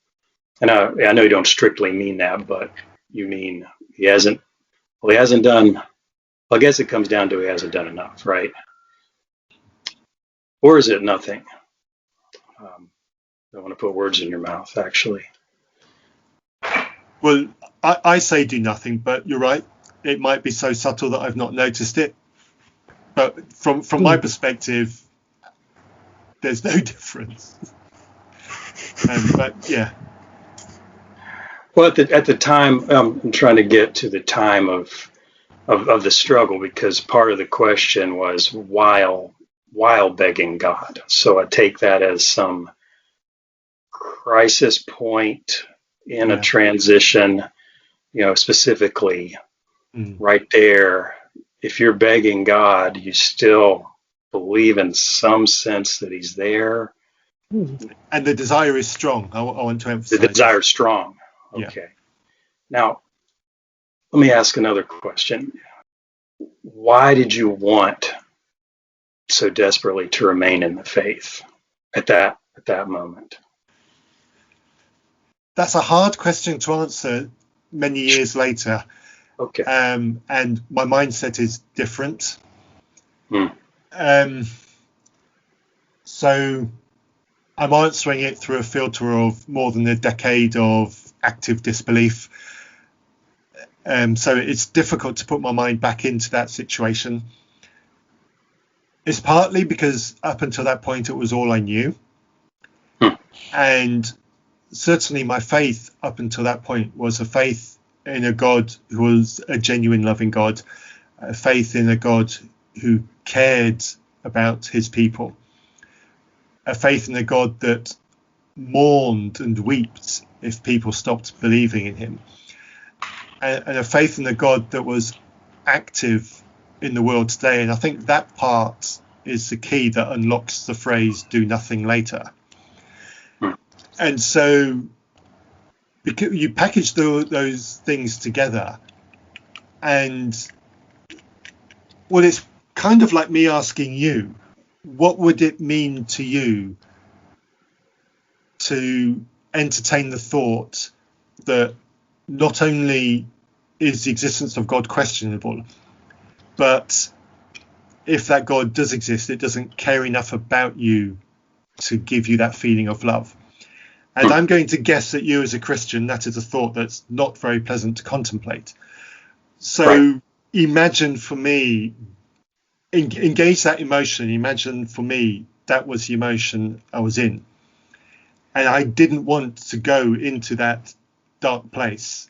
And I know you don't strictly mean that, but you mean He hasn't. Well, He hasn't done. Well, I guess it comes down to He hasn't done enough, right? Or is it nothing? I don't want to put words in your mouth, actually. Well, I say do nothing, but you're right. It might be so subtle that I've not noticed it. But from my perspective, there's no difference. But yeah. Well, at the time, I'm trying to get to the time of the struggle, because part of the question was while begging God. So I take that as some crisis point in a transition, specifically right there. If you're begging God, you still believe in some sense that He's there. And the desire is strong. I want to emphasize. The desire is strong. Okay. Yeah. Now, let me ask another question. Why did you want so desperately to remain in the faith at that moment? That's a hard question to answer many years later. Okay. And my mindset is different. So I'm answering it through a filter of more than a decade of active disbelief. So it's difficult to put my mind back into that situation. It's partly because up until that point, it was all I knew. And certainly my faith up until that point was a faith in a God who was a genuine loving God, a faith in a God who cared about His people, a faith in a God that mourned and wept if people stopped believing in Him, and a faith in a God that was active in the world today. And I think that part is the key that unlocks the phrase "do nothing later." And so because you package those things together, and well, it's kind of like me asking you, what would it mean to you to entertain the thought that not only is the existence of God questionable, but if that God does exist, it doesn't care enough about you to give you that feeling of love? And I'm going to guess that you as a Christian, that is a thought that's not very pleasant to contemplate. So imagine for me, engage that emotion. Imagine for me, that was the emotion I was in. And I didn't want to go into that dark place,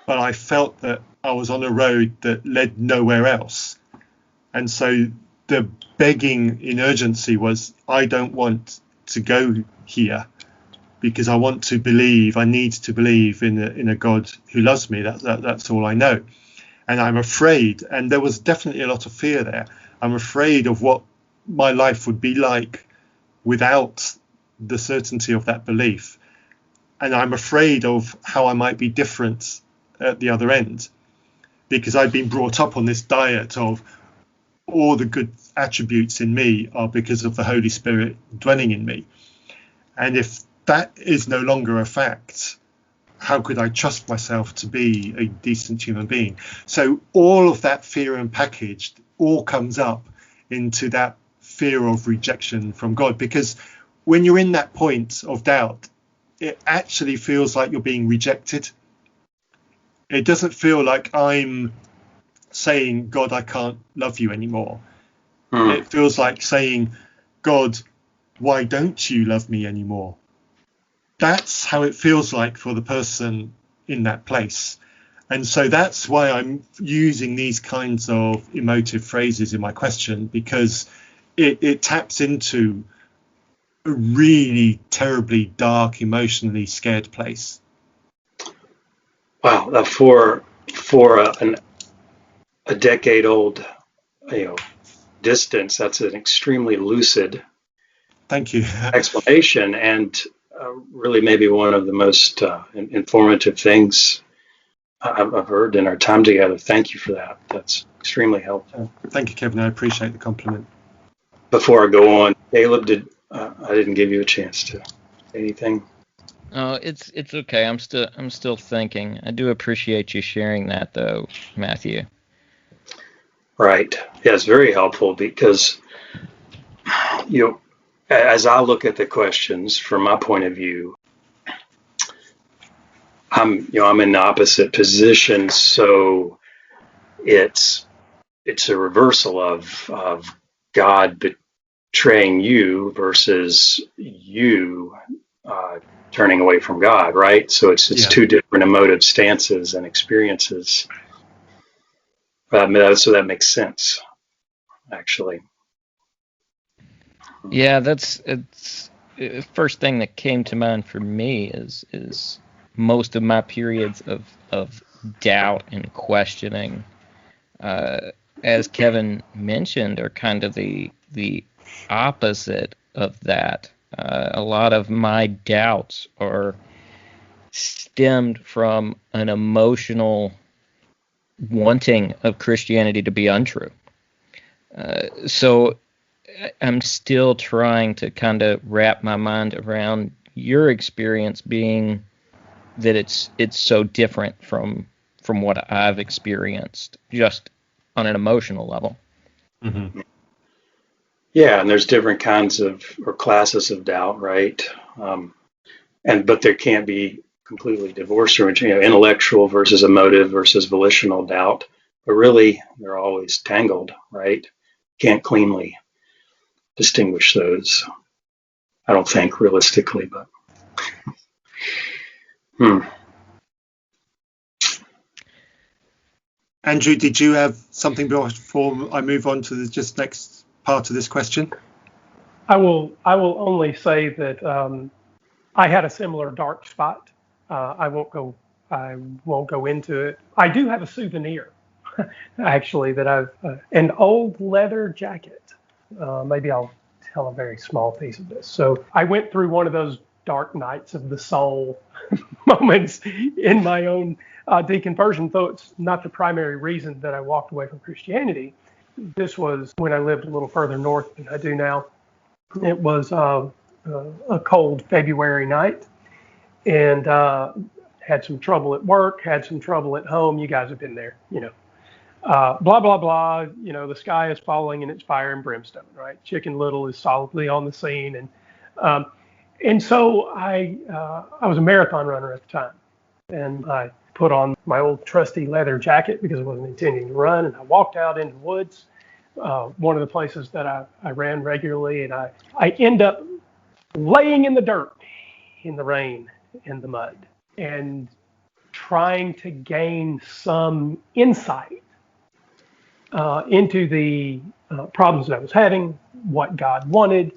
but I felt that I was on a road that led nowhere else. And so the begging in urgency was, I don't want to go here, because I want to believe, I need to believe in a God who loves me. That's all I know. And I'm afraid, and there was definitely a lot of fear there. I'm afraid of what my life would be like without the certainty of that belief. And I'm afraid of how I might be different at the other end, because I've been brought up on this diet of all the good attributes in me are because of the Holy Spirit dwelling in me. And if that is no longer a fact, how could I trust myself to be a decent human being? So all of that fear unpackaged all comes up into that fear of rejection from God, because when you're in that point of doubt, it actually feels like you're being rejected. It doesn't feel like I'm saying, God, I can't love you anymore. It feels like saying, God, why don't you love me anymore? That's how it feels like for the person in that place. And so that's why I'm using these kinds of emotive phrases in my question, because it taps into a really terribly dark, emotionally scared place. Wow, for a decade old, distance, that's an extremely lucid Thank you. explanation, and really maybe one of the most informative things I've heard in our time together. Thank you for that. That's extremely helpful. Thank you, Kevin. I appreciate the compliment. Before I go on, Caleb, I didn't give you a chance to say anything? Oh, it's okay. I'm still thinking. I do appreciate you sharing that, though, Matthew. Right. Yeah, it's very helpful because as I look at the questions from my point of view, I'm in the opposite position, so it's a reversal of God betraying you versus you turning away from God, right? So it's two different emotive stances and experiences. So that makes sense, actually. Yeah, it's first thing that came to mind for me is most of my periods of doubt and questioning, as Kevin mentioned, are kind of the opposite of that. A lot of my doubts are stemmed from an emotional wanting of Christianity to be untrue. So I'm still trying to kind of wrap my mind around your experience being that it's so different from what I've experienced just on an emotional level. Mm-hmm. Yeah, and there's different kinds of or classes of doubt, right? But there can't be completely divorced from intellectual versus emotive versus volitional doubt. But really, they're always tangled, right? Can't cleanly distinguish those. I don't think realistically, but. Andrew, did you have something before I move on to the just next part of this question? I will only say that I had a similar dark spot. I won't go into it. I do have a souvenir, actually, that I've an old leather jacket. Maybe I'll tell a very small piece of this. So I went through one of those dark nights of the soul moments in my own deconversion, though it's not the primary reason that I walked away from Christianity. This was when I lived a little further north than I do now. It was a cold February night, and had some trouble at work, had some trouble at home. You guys have been there, blah, blah, blah. The sky is falling and it's fire and brimstone, right? Chicken Little is solidly on the scene. And so I was a marathon runner at the time, and I put on my old trusty leather jacket because I wasn't intending to run, and I walked out into the woods, one of the places that I ran regularly, and I end up laying in the dirt, in the rain, in the mud, and trying to gain some insight into the problems that I was having, what God wanted,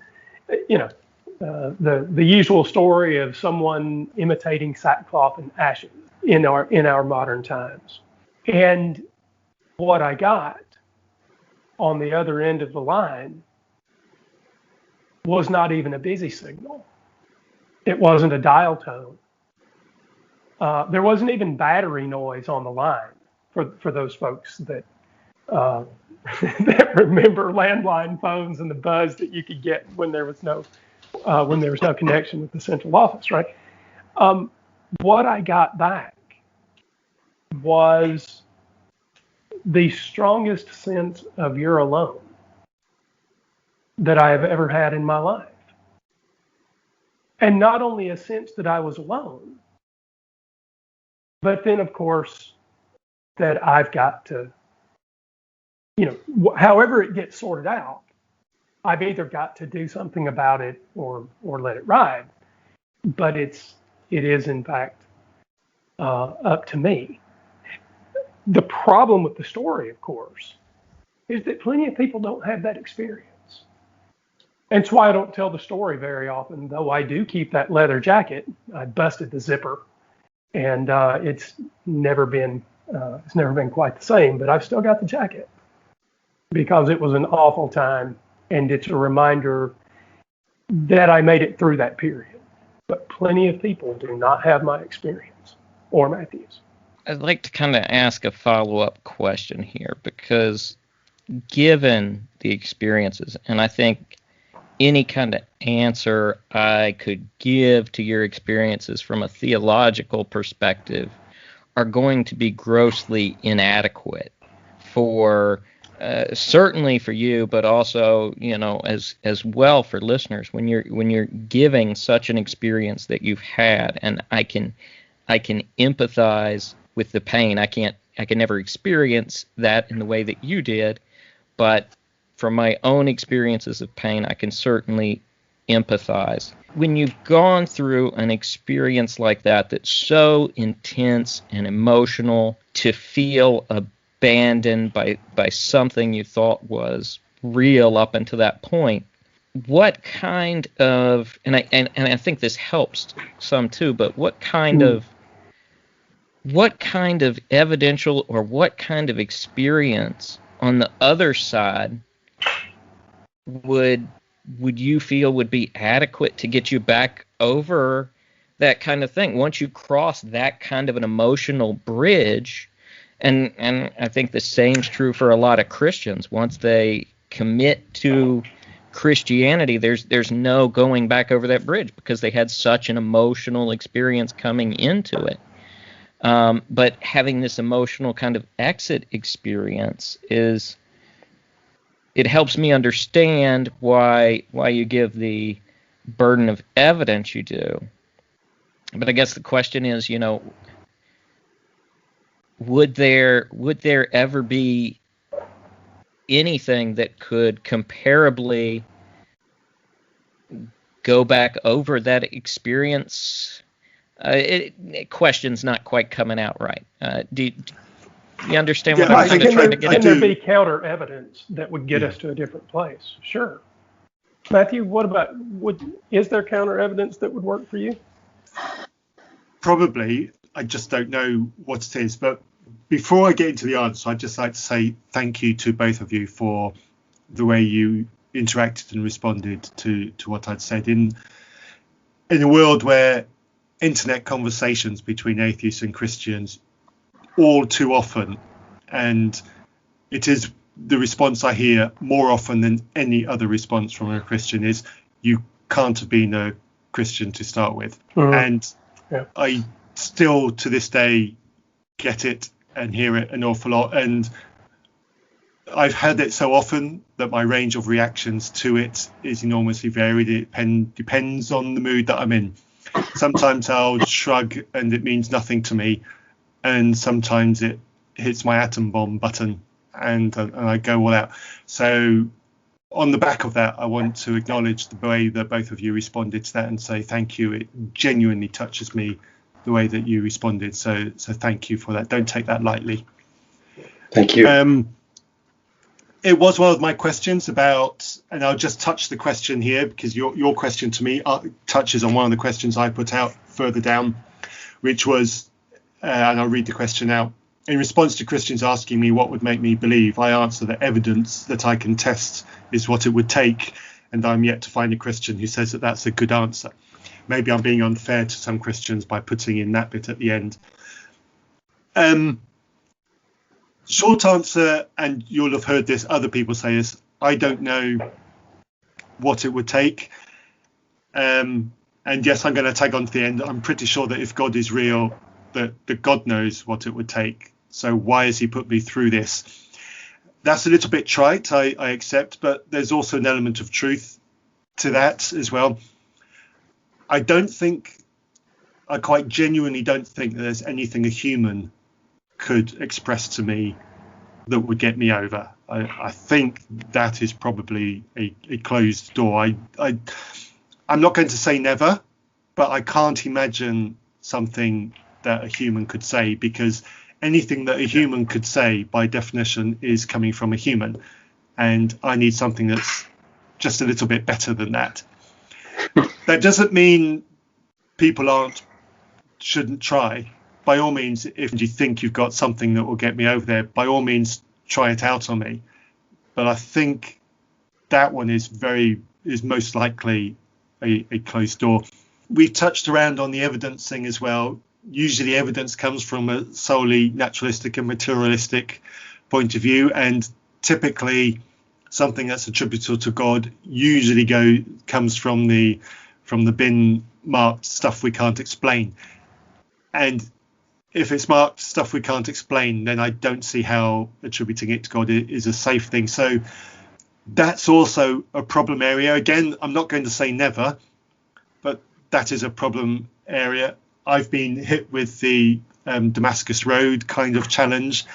the usual story of someone imitating sackcloth and ashes in our modern times. And what I got on the other end of the line was not even a busy signal. It wasn't a dial tone. There wasn't even battery noise on the line for those folks that that remember landline phones and the buzz that you could get when there was no connection with the central office, right? What I got back was the strongest sense of you're alone that I have ever had in my life. And not only a sense that I was alone, but then, of course, that I've got to, however it gets sorted out, I've either got to do something about it or let it ride. But it is in fact up to me. The problem with the story, of course, is that plenty of people don't have that experience. And it's why I don't tell the story very often, though I do keep that leather jacket. I busted the zipper, and it's never been quite the same, but I've still got the jacket because it was an awful time. And it's a reminder that I made it through that period. But plenty of people do not have my experience or Matthew's. I'd like to kind of ask a follow-up question here, because given the experiences, and I think any kind of answer I could give to your experiences from a theological perspective are going to be grossly inadequate for certainly for you, but also, as well for listeners when you're giving such an experience that you've had. And I can empathize with the pain. I can never experience that in the way that you did, but from my own experiences of pain, I can certainly empathize. When you've gone through an experience like that that's so intense and emotional, to feel abandoned by something you thought was real up until that point, what kind of, and I think this helps some too, but what kind of evidential or what kind of experience on the other side would you feel would be adequate to get you back over that kind of thing once you cross that kind of an emotional bridge? And I think the same's true for a lot of Christians. Once they commit to Christianity, there's no going back over that bridge because they had such an emotional experience coming into it. But having this emotional kind of exit experience it helps me understand why you give the burden of evidence you do. But I guess the question is, would there ever be anything that could comparably go back over that experience? Question's not quite coming out right. Do you understand what I'm kind of trying to get at? Can there be counter evidence that would get us to a different place? Sure. Matthew, what about, is there counter evidence that would work for you? Probably. I just don't know what it is. But before I get into the answer, I'd just like to say thank you to both of you for the way you interacted and responded to what I'd said. In a world where internet conversations between atheists and Christians all too often, and it is the response I hear more often than any other response from a Christian is, you can't have been a Christian to start with. And I still to this day get it and hear it an awful lot, and I've heard it so often that my range of reactions to it is enormously varied. It depends on the mood that I'm in. Sometimes I'll shrug and it means nothing to me, and sometimes it hits my atom bomb button and I go all out. So on the back of that, I want to acknowledge the way that both of you responded to that and say thank you. It genuinely touches me the way that you responded. So thank you for that. Don't take that lightly. Thank you. It was one of my questions about, and I'll just touch the question here because your question to me touches on one of the questions I put out further down, which was, and I'll read the question out. In response to Christians asking me what would make me believe, I answer that evidence that I can test is what it would take, and I'm yet to find a Christian who says that that's a good answer. Maybe I'm being unfair to some Christians by putting in that bit at the end. Short answer, and you'll have heard this, other people say this, I don't know what it would take. And yes, I'm going to tag on to the end. I'm pretty sure that if God is real, that God knows what it would take. So why has he put me through this? That's a little bit trite, I accept, but there's also an element of truth to that as well. I quite genuinely don't think that there's anything a human could express to me that would get me over. I think that is probably a closed door. I'm not going to say never, but I can't imagine something that a human could say, because anything that a human could say by definition is coming from a human, and I need something that's just a little bit better than that. That doesn't mean people shouldn't try. By all means, if you think you've got something that will get me over there, by all means try it out on me. But I think that one is most likely a closed door. We've touched around on the evidence thing as well. Usually evidence comes from a solely naturalistic and materialistic point of view, and typically something that's attributable to God usually comes from the bin marked stuff we can't explain. And if it's marked stuff we can't explain, then I don't see how attributing it to God is a safe thing. So that's also a problem area. Again, I'm not going to say never, but that is a problem area. I've been hit with the Damascus Road kind of challenge.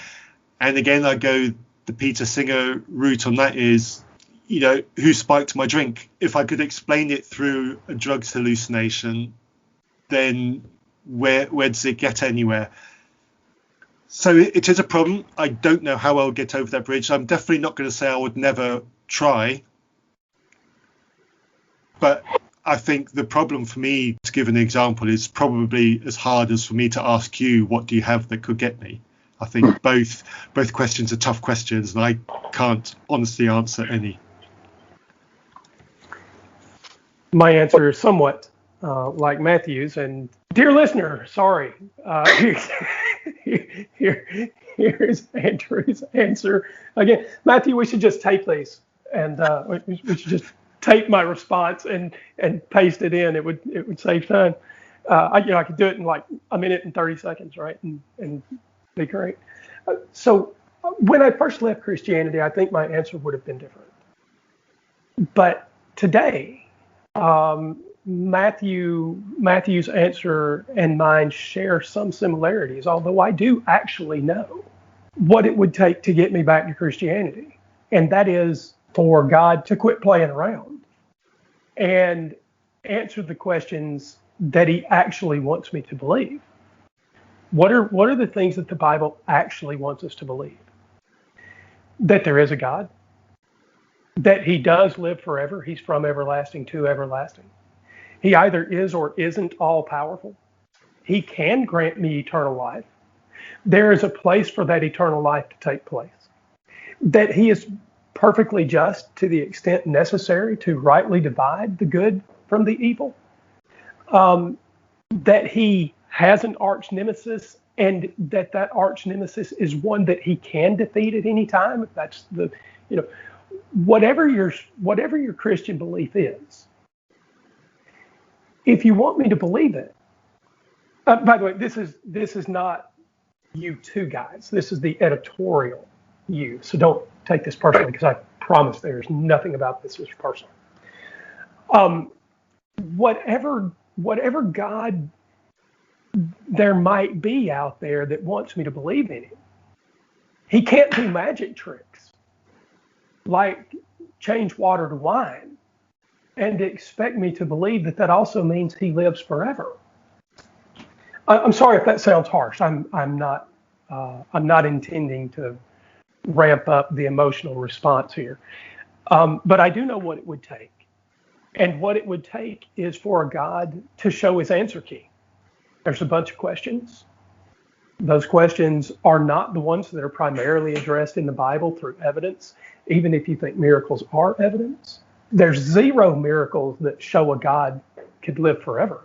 And again, I go the Peter Singer route on that is, who spiked my drink? If I could explain it through a drugs hallucination, then where does it get anywhere? So it is a problem. I don't know how I'll get over that bridge. I'm definitely not going to say I would never try. But I think the problem for me, to give an example, is probably as hard as for me to ask you, what do you have that could get me? I think both questions are tough questions, and I can't honestly answer any. My answer is somewhat like Matthew's, and dear listener, sorry. Here's Andrew's answer again. Matthew, we should just tape these, and we should just tape my response and paste it in. It would save time. I could do it in like a minute and 30 seconds, right? And be great. So when I first left Christianity, I think my answer would have been different. But today, Matthew's answer and mine share some similarities, although I do actually know what it would take to get me back to Christianity. And that is for God to quit playing around and answer the questions that he actually wants me to believe. What are the things that the Bible actually wants us to believe? That there is a God, that he does live forever. He's from everlasting to everlasting. He either is or isn't all powerful. He can grant me eternal life. There is a place for that eternal life to take place. That he is perfectly just to the extent necessary to rightly divide the good from the evil. That he has an arch nemesis, and that arch nemesis is one that he can defeat at any time. That's whatever your Christian belief is. If you want me to believe it, by the way, this is not you two guys. This is the editorial you. So don't take this personally, because I promise there's nothing about this is personal. Whatever God there might be out there that wants me to believe in him, he can't do magic tricks like change water to wine and expect me to believe that also means he lives forever. I'm sorry if that sounds harsh. I'm not intending to ramp up the emotional response here, but I do know what it would take, and what it would take is for a God to show his answer key. There's a bunch of questions. Those questions are not the ones that are primarily addressed in the Bible through evidence, even if you think miracles are evidence. There's zero miracles that show a God could live forever.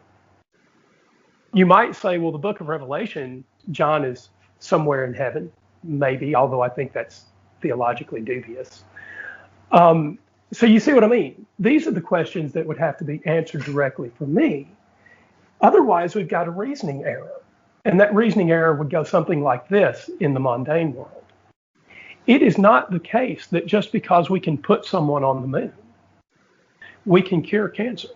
You might say, well, the book of Revelation, John is somewhere in heaven, maybe, although I think that's theologically dubious. So you see what I mean? These are the questions that would have to be answered directly from me. Otherwise, we've got a reasoning error. And that reasoning error would go something like this in the mundane world. It is not the case that just because we can put someone on the moon, we can cure cancer.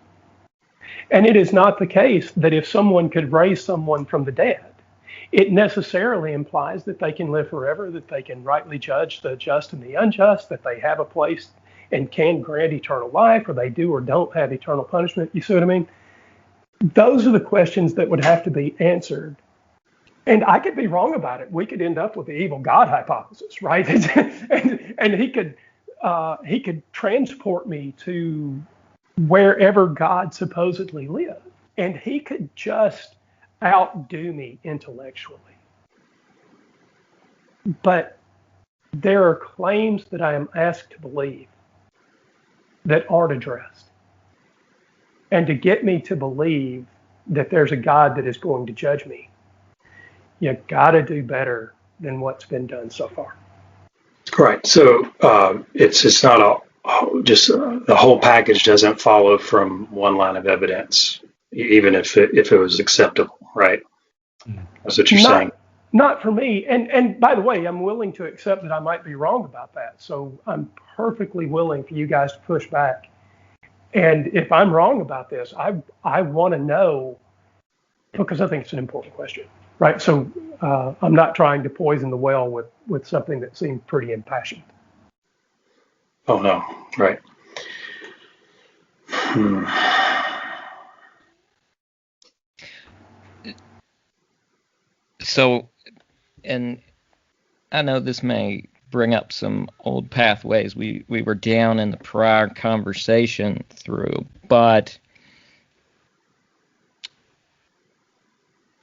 And it is not the case that if someone could raise someone from the dead, it necessarily implies that they can live forever, that they can rightly judge the just and the unjust, that they have a place and can grant eternal life, or they do or don't have eternal punishment. You see what I mean? Those are the questions that would have to be answered. And I could be wrong about it. We could end up with the evil God hypothesis, right? and he could transport me to wherever God supposedly lived, and he could just outdo me intellectually. But there are claims that I am asked to believe that aren't addressed. and to get me to believe that there's a God that is going to judge me, you got to do better than what's been done so far. Right. So it's not the whole package doesn't follow from one line of evidence, even if it was acceptable, right? That's what you're saying. Not for me. And by the way, I'm willing to accept that I might be wrong about that. So I'm perfectly willing for you guys to push back. And if I'm wrong about this, I want to know, because I think it's an important question, right? So I'm not trying to poison the well with something that seemed pretty impassioned. Oh, no. Right. So, and I know this may bring up some old pathways we were down in the prior conversation through, but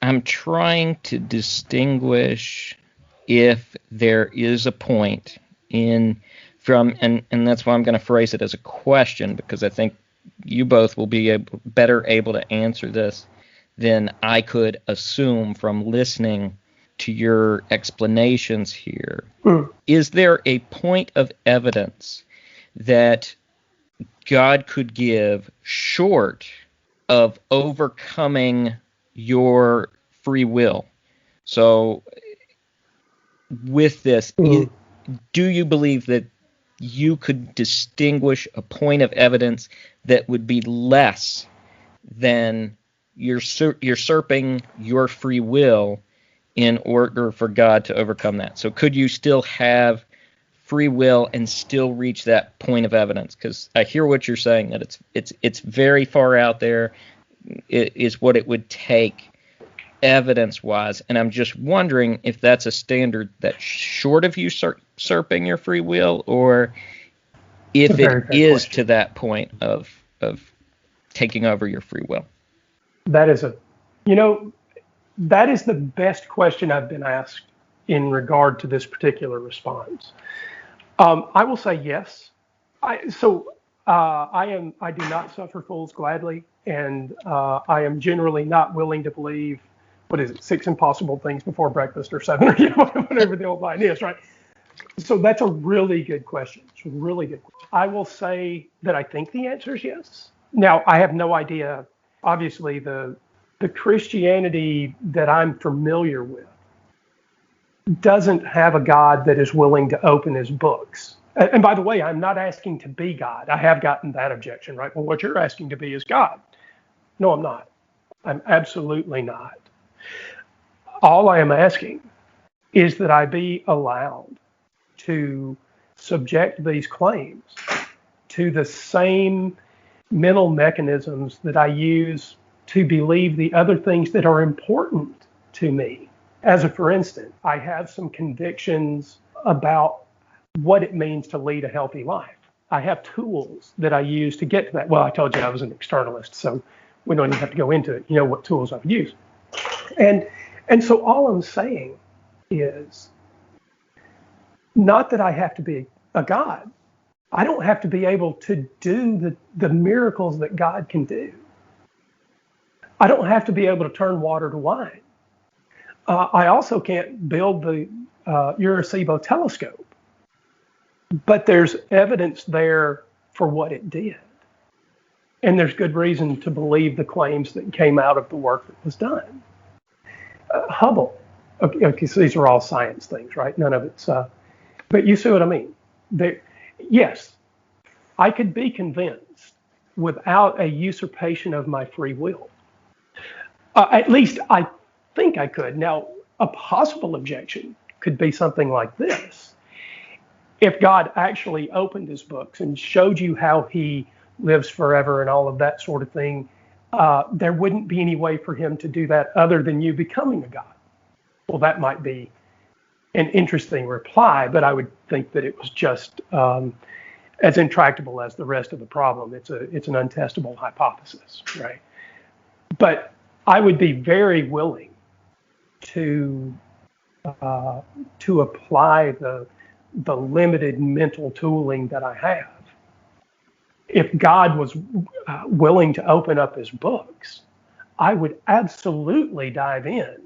I'm trying to distinguish if there is a point and that's why I'm going to phrase it as a question, because I think you both will be better able to answer this than I could assume from listening to your explanations here. Is there a point of evidence that God could give short of overcoming your free will? So with this, do you believe that you could distinguish a point of evidence that would be less than usurping your free will in order for God to overcome that? So could you still have free will and still reach that point of evidence? Because I hear what you're saying, that it's very far out there. It is what it would take evidence-wise, and I'm just wondering if that's a standard that's short of usurping your free will, or if it is to that point of taking over your free will. That is that is the best question I've been asked in regard to this particular response. I will say yes. I do not suffer fools gladly, and I am generally not willing to believe, 6 impossible things before breakfast or 7, or whatever the old line is, right? So that's a really good question. It's a really good question. I will say that I think the answer is yes. Now, I have no idea. Obviously, the Christianity that I'm familiar with doesn't have a God that is willing to open his books. And by the way, I'm not asking to be God. I have gotten that objection, right? Well, what you're asking to be is God. No, I'm not. I'm absolutely not. All I am asking is that I be allowed to subject these claims to the same mental mechanisms that I use to believe the other things that are important to me. As a for instance, I have some convictions about what it means to lead a healthy life. I have tools that I use to get to that. Well, I told you I was an externalist, so we don't even have to go into it. You know what tools I would use. And so all I'm saying is not that I have to be a God. I don't have to be able to do the miracles that God can do. I don't have to be able to turn water to wine. I also can't build the Arecibo telescope, but there's evidence there for what it did. And there's good reason to believe the claims that came out of the work that was done. Hubble, okay, so these are all science things, right? None of it's, but you see what I mean? Yes, I could be convinced without a usurpation of my free will. At least I think I could. Now, a possible objection could be something like this. If God actually opened his books and showed you how he lives forever and all of that sort of thing, there wouldn't be any way for him to do that other than you becoming a God. Well, that might be an interesting reply, but I would think that it was just as intractable as the rest of the problem. It's an untestable hypothesis, right? But I would be very willing to apply the limited mental tooling that I have if God was willing to open up his books, I would absolutely dive in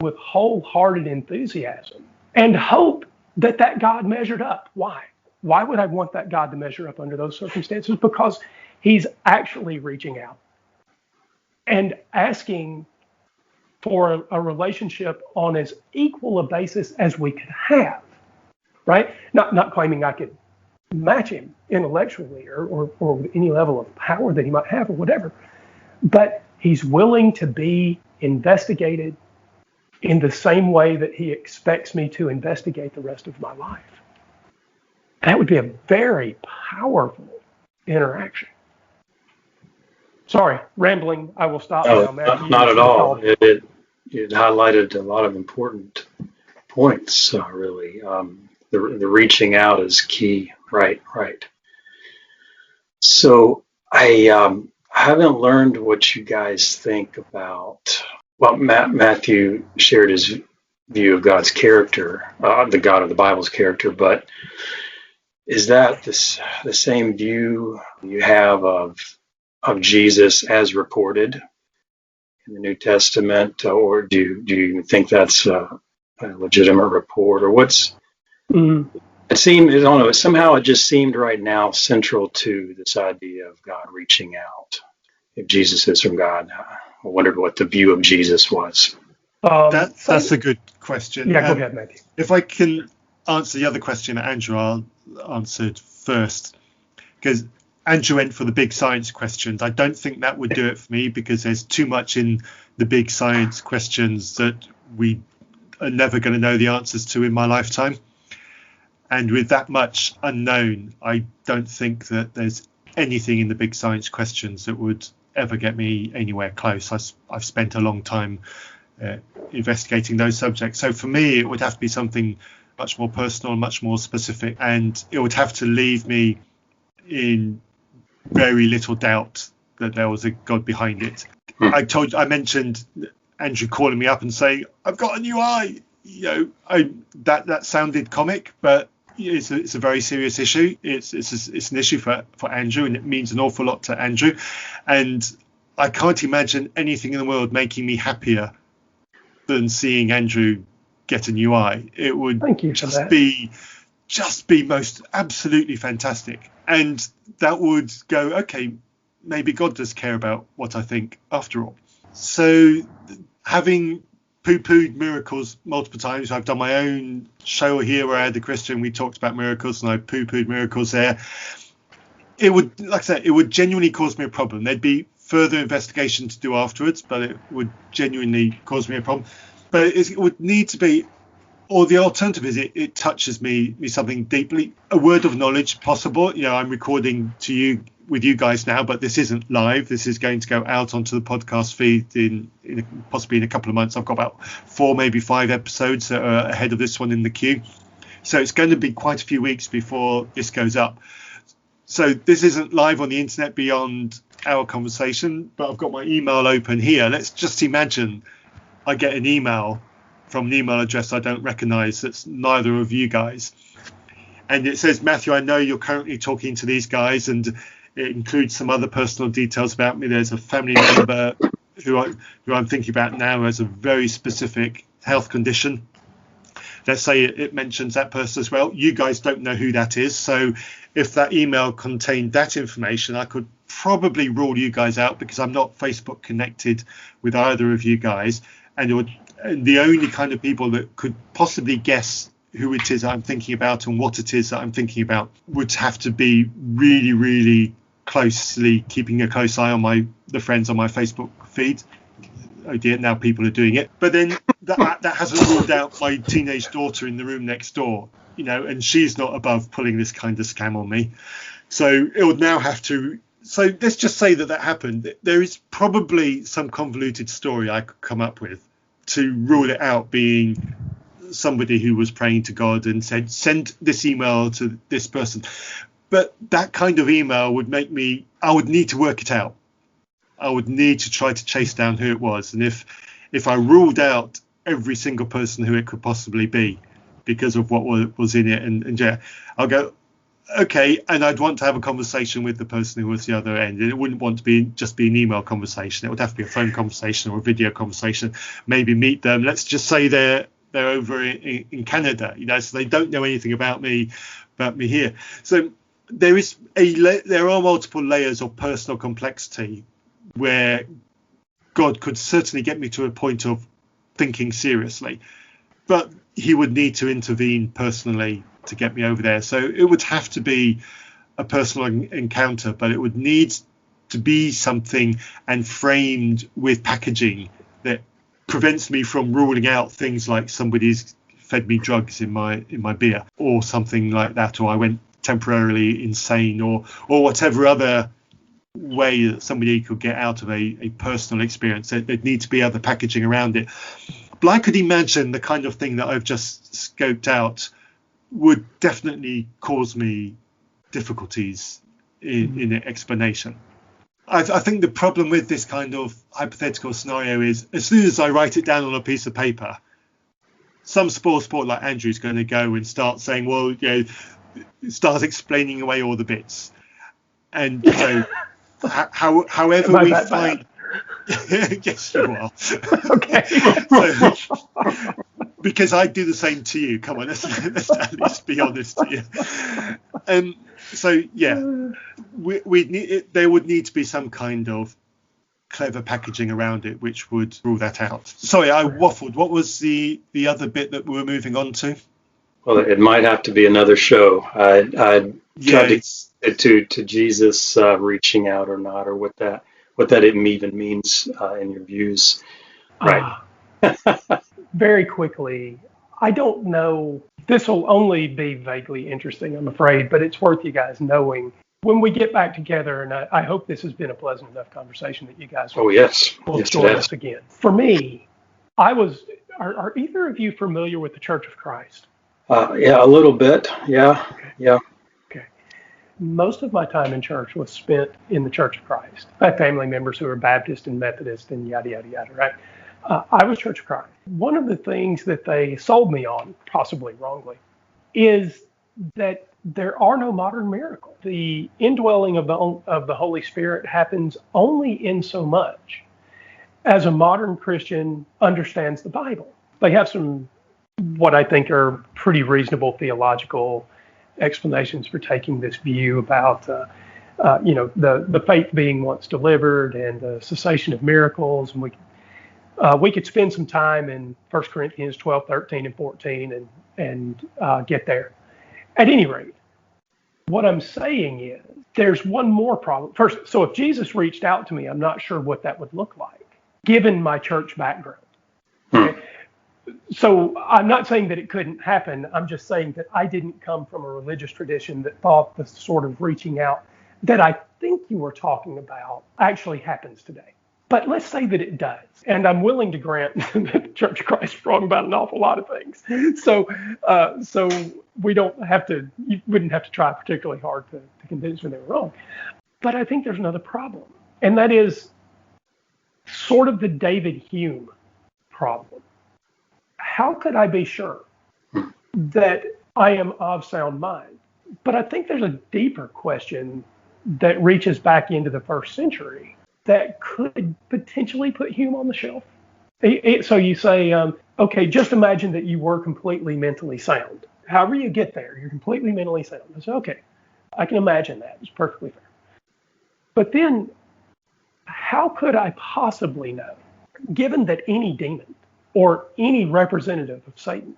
with wholehearted enthusiasm and hope that God measured up. Why? Why would I want that God to measure up under those circumstances? Because he's actually reaching out and asking for a relationship on as equal a basis as we could have, right? Not claiming I could match him intellectually or with any level of power that he might have or whatever, but he's willing to be investigated in the same way that he expects me to investigate the rest of my life. That would be a very powerful interaction. Sorry, rambling. I will stop now, Matthew. Not at all. It highlighted a lot of important points, really. The reaching out is key. Right. So I haven't learned what you guys think about. Well, Matthew shared his view of God's character, the God of the Bible's character, but is that the same view you have of Jesus as recorded in the New Testament, or do you think that's a legitimate report, or what's? It seemed, I don't know, somehow it just seemed right now central to this idea of God reaching out. If Jesus is from God, I wondered what the view of Jesus was. That's a good question. Yeah, go ahead, Matthew. If I can answer the other question that Andrew answered first, because Andrew went for the big science questions. I don't think that would do it for me, because there's too much in the big science questions that we are never going to know the answers to in my lifetime. And with that much unknown, I don't think that there's anything in the big science questions that would ever get me anywhere close. I've spent a long time investigating those subjects. So for me, it would have to be something much more personal, much more specific, and it would have to leave me in very little doubt that there was a God behind it. I mentioned Andrew calling me up and saying, "I've got a new eye." That sounded comic, but it's a very serious issue. It's an issue for Andrew, and it means an awful lot to Andrew. And I can't imagine anything in the world making me happier than seeing Andrew get a new eye. It would just be most absolutely fantastic. And that would go, okay, maybe God does care about what I think after all. So having poo-pooed miracles multiple times, I've done my own show here where I had the Christian, we talked about miracles, and I poo-pooed miracles there. It would, like I said, it would genuinely cause me a problem. There'd be further investigation to do afterwards, but it would genuinely cause me a problem. But it would need to be, or the alternative is it touches me something deeply. A word of knowledge possible. I'm recording to you with you guys now, but this isn't live. This is going to go out onto the podcast feed in possibly in a couple of months. I've got about 4, maybe 5 episodes that are ahead of this one in the queue. So it's going to be quite a few weeks before this goes up. So this isn't live on the internet beyond our conversation, but I've got my email open here. Let's just imagine I get an email from an email address I don't recognize that's neither of you guys. And it says, "Matthew, I know you're currently talking to these guys," and it includes some other personal details about me. There's a family member who I'm thinking about now who has a very specific health condition. Let's say it mentions that person as well. You guys don't know who that is. So if that email contained that information, I could probably rule you guys out, because I'm not Facebook connected with either of you guys. And the only kind of people that could possibly guess who it is I'm thinking about and what it is that I'm thinking about would have to be really, really closely keeping a close eye on the friends on my Facebook feed. Oh dear, now people are doing it. But then that hasn't ruled out my teenage daughter in the room next door, and she's not above pulling this kind of scam on me. So it would now have to. So let's just say that happened. There is probably some convoluted story I could come up with to rule it out being somebody who was praying to God and said, "Send this email to this person." But that kind of email would make me, I would need to work it out. I would need to try to chase down who it was. And if I ruled out every single person who it could possibly be because of what was in it, and yeah, I'll go, okay, and I'd want to have a conversation with the person who was the other end. It wouldn't want to be just be an email conversation. It would have to be a phone conversation or a video conversation. Maybe meet them. Let's just say they're over in Canada, so they don't know anything about me here. So there are multiple layers of personal complexity where God could certainly get me to a point of thinking seriously, but he would need to intervene personally to get me over there. So it would have to be a personal encounter, but it would need to be something and framed with packaging that prevents me from ruling out things like somebody's fed me drugs in my beer or something like that, or I went temporarily insane, or whatever other way that somebody could get out of a personal experience. There'd need to be other packaging around it. But I could imagine the kind of thing that I've just scoped out would definitely cause me difficulties in explanation. I think the problem with this kind of hypothetical scenario is, as soon as I write it down on a piece of paper, some sport like Andrew's going to go and start saying, well, start explaining away all the bits. And so however we find... Yes, you are. Okay. Because I do the same to you. Come on, let's at least be honest here. So yeah, there would need to be some kind of clever packaging around it, which would rule that out. Sorry, I waffled. What was the other bit that we were moving on to? Well, it might have to be another show. I tried to Jesus reaching out or not, or what that even means in your views. Right. Very quickly, I don't know. This will only be vaguely interesting, I'm afraid, but it's worth you guys knowing. When we get back together, and I hope this has been a pleasant enough conversation that you guys will join us again. For me, are either of you familiar with the Church of Christ? Yeah, a little bit. Yeah. Okay. Yeah. Okay. Most of my time in church was spent in the Church of Christ. I have family members who are Baptist and Methodist and yada, yada, yada, right? I was Church of Christ. One of the things that they sold me on, possibly wrongly, is that there are no modern miracles. The indwelling of the Holy Spirit happens only in so much as a modern Christian understands the Bible. They have some, what I think are pretty reasonable theological explanations for taking this view about, the faith being once delivered and the cessation of miracles. And we could spend some time in 1 Corinthians 12, 13, and 14 and get there. At any rate, what I'm saying is there's one more problem. First, so if Jesus reached out to me, I'm not sure what that would look like, given my church background. Okay? So I'm not saying that it couldn't happen. I'm just saying that I didn't come from a religious tradition that thought the sort of reaching out that I think you were talking about actually happens today. But let's say that it does. And I'm willing to grant that the Church of Christ is wrong about an awful lot of things. So we wouldn't have to try particularly hard to convince me they were wrong. But I think there's another problem. And that is sort of the David Hume problem. How could I be sure that I am of sound mind? But I think there's a deeper question that reaches back into the first century that could potentially put Hume on the shelf. So you say, okay, just imagine that you were completely mentally sound. However you get there, you're completely mentally sound. I say, okay, I can imagine that. It's perfectly fair. But then, how could I possibly know, given that any demon or any representative of Satan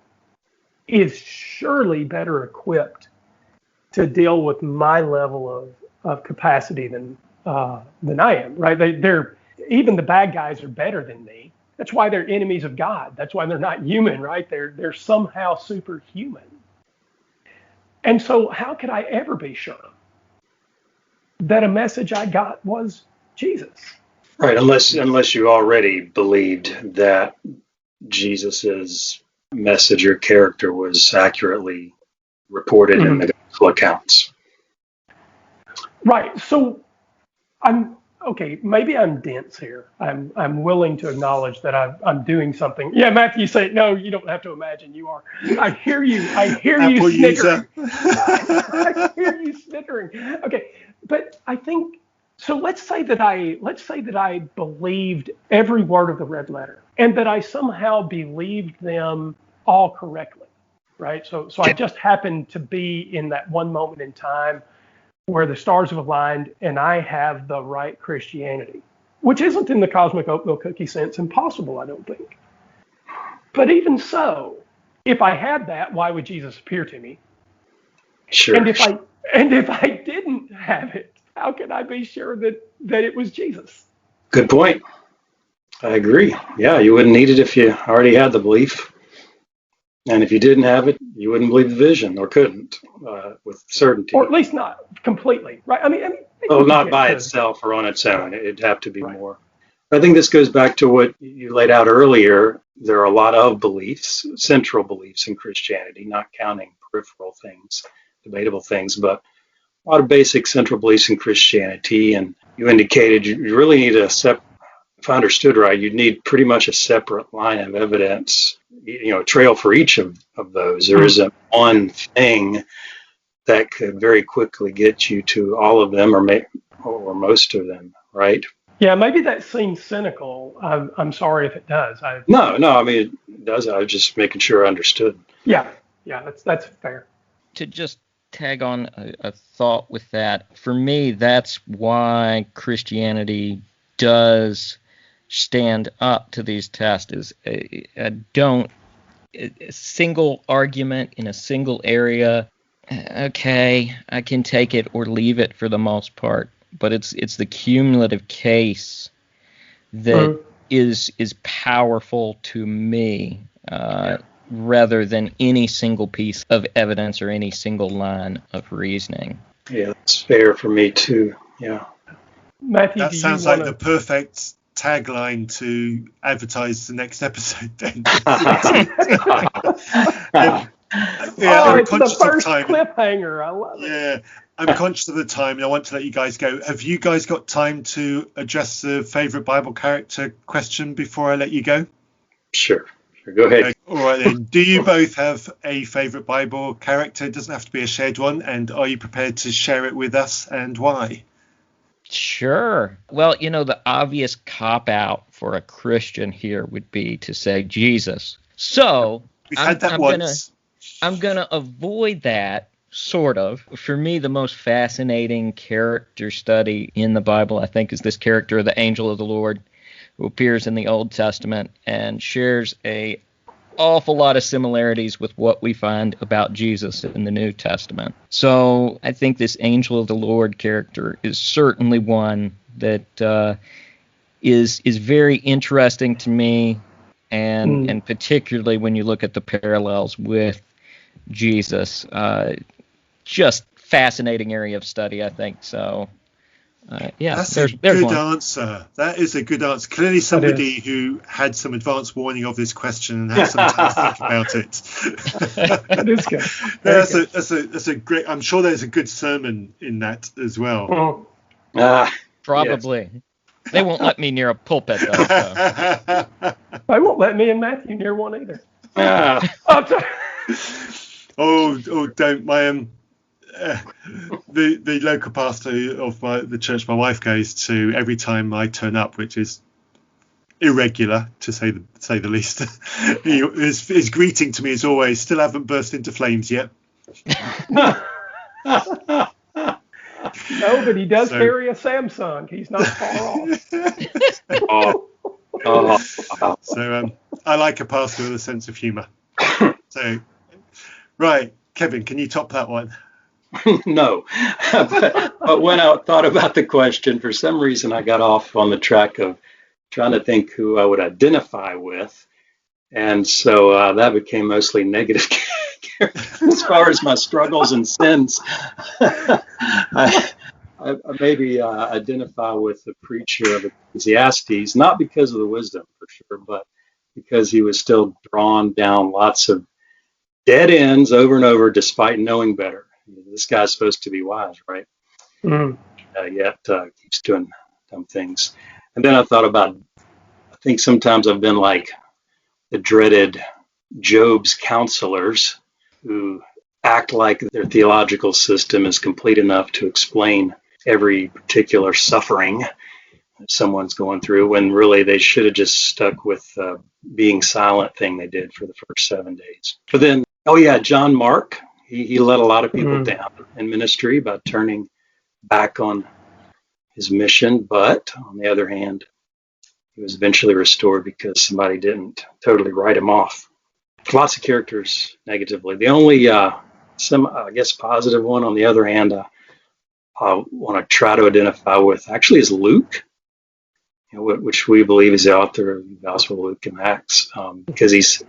is surely better equipped to deal with my level of capacity than I am, right? They're even the bad guys are better than me. That's why they're enemies of God. That's why they're not human, right? They're somehow superhuman. And so how could I ever be sure that a message I got was Jesus? Right, unless you already believed that Jesus's message or character was accurately reported in the gospel accounts. Right. So maybe I'm dense here. I'm willing to acknowledge that I'm doing something. Yeah, Matthew, you say, no, you don't have to imagine, you are. I hear you snickering. I hear wondering. Okay, but I think so. Let's say that I believed every word of the red letter, and that I somehow believed them all correctly, right? So I just happened to be in that one moment in time where the stars have aligned, and I have the right Christianity, which isn't in the cosmic oatmeal cookie sense impossible, I don't think. But even so, if I had that, why would Jesus appear to me? Sure. And if I didn't have it, how can I be sure that it was Jesus? Good point. I agree. Yeah, you wouldn't need it if you already had the belief. And if you didn't have it, you wouldn't believe the vision, or couldn't with certainty. Or at least not completely, right? I mean not by itself or on its own. It'd have to be right. more. I think this goes back to what you laid out earlier. There are a lot of beliefs, central beliefs in Christianity, not counting peripheral things, debatable things, but a lot of basic central beliefs in Christianity. And you indicated you really need if I understood right, you'd need pretty much a separate line of evidence, a trail for each of those. There isn't one thing that could very quickly get you to all of them or most of them, right? Yeah, maybe that seems cynical. I'm sorry if it does. No, I mean, it does. I was just making sure I understood. Yeah, that's fair. To just tag on a thought with that, for me, that's why Christianity does stand up to these tests. Is a single argument in a single area. Okay, I can take it or leave it for the most part, but it's the cumulative case that is powerful to me, rather than any single piece of evidence or any single line of reasoning. Yeah, that's fair for me too. Yeah, Matthew, that sounds like the perfect tagline to advertise the next episode. Then. It's the first cliffhanger. I love it. Yeah, I'm conscious of the time, and I want to let you guys go. Have you guys got time to address the favorite Bible character question before I let you go? Sure. Go ahead. Okay. All right then. Do you both have a favorite Bible character? It doesn't have to be a shared one. And are you prepared to share it with us, and why? Sure. Well, the obvious cop-out for a Christian here would be to say Jesus. So We've had that once. I'm going to avoid that, sort of. For me, the most fascinating character study in the Bible, I think, is this character of the angel of the Lord, who appears in the Old Testament and shares a awful lot of similarities with what we find about Jesus in the New Testament. So I think this angel of the Lord character is certainly one that is very interesting to me, and particularly when you look at the parallels with Jesus. Just fascinating area of study, I think. So that's a good answer. That is a good answer. Clearly somebody who had some advance warning of this question and had some time to think about it. That is good. That's a great. I'm sure there's a good sermon in that as well. Probably. Yes. They won't let me near a pulpit though. So. They won't let me and Matthew near one either. Don't. My the local pastor of the church my wife goes to, every time I turn up, which is irregular to say the least, his greeting to me is always, "Still haven't burst into flames yet." No, but he does carry a Samsung. He's not far off. So I like a pastor with a sense of humour. So, right, Kevin, can you top that one? No, but when I thought about the question, for some reason I got off on the track of trying to think who I would identify with, and so that became mostly negative as far as my struggles and sins. I maybe identify with the preacher of Ecclesiastes, not because of the wisdom for sure, but because he was still drawn down lots of dead ends over and over despite knowing better. This guy's supposed to be wise, right? Yet keeps doing dumb things. And then I thought about, I think sometimes I've been like the dreaded Job's counselors who act like their theological system is complete enough to explain every particular suffering that someone's going through, when really they should have just stuck with being silent thing they did for the first 7 days. But then, John Mark, he let a lot of people down in ministry by turning back on his mission, but on the other hand, he was eventually restored because somebody didn't totally write him off. Lots of characters negatively. The only, positive one, on the other hand, I want to try to identify with actually is Luke, which we believe is the author of the Gospel of Luke and Acts, because he's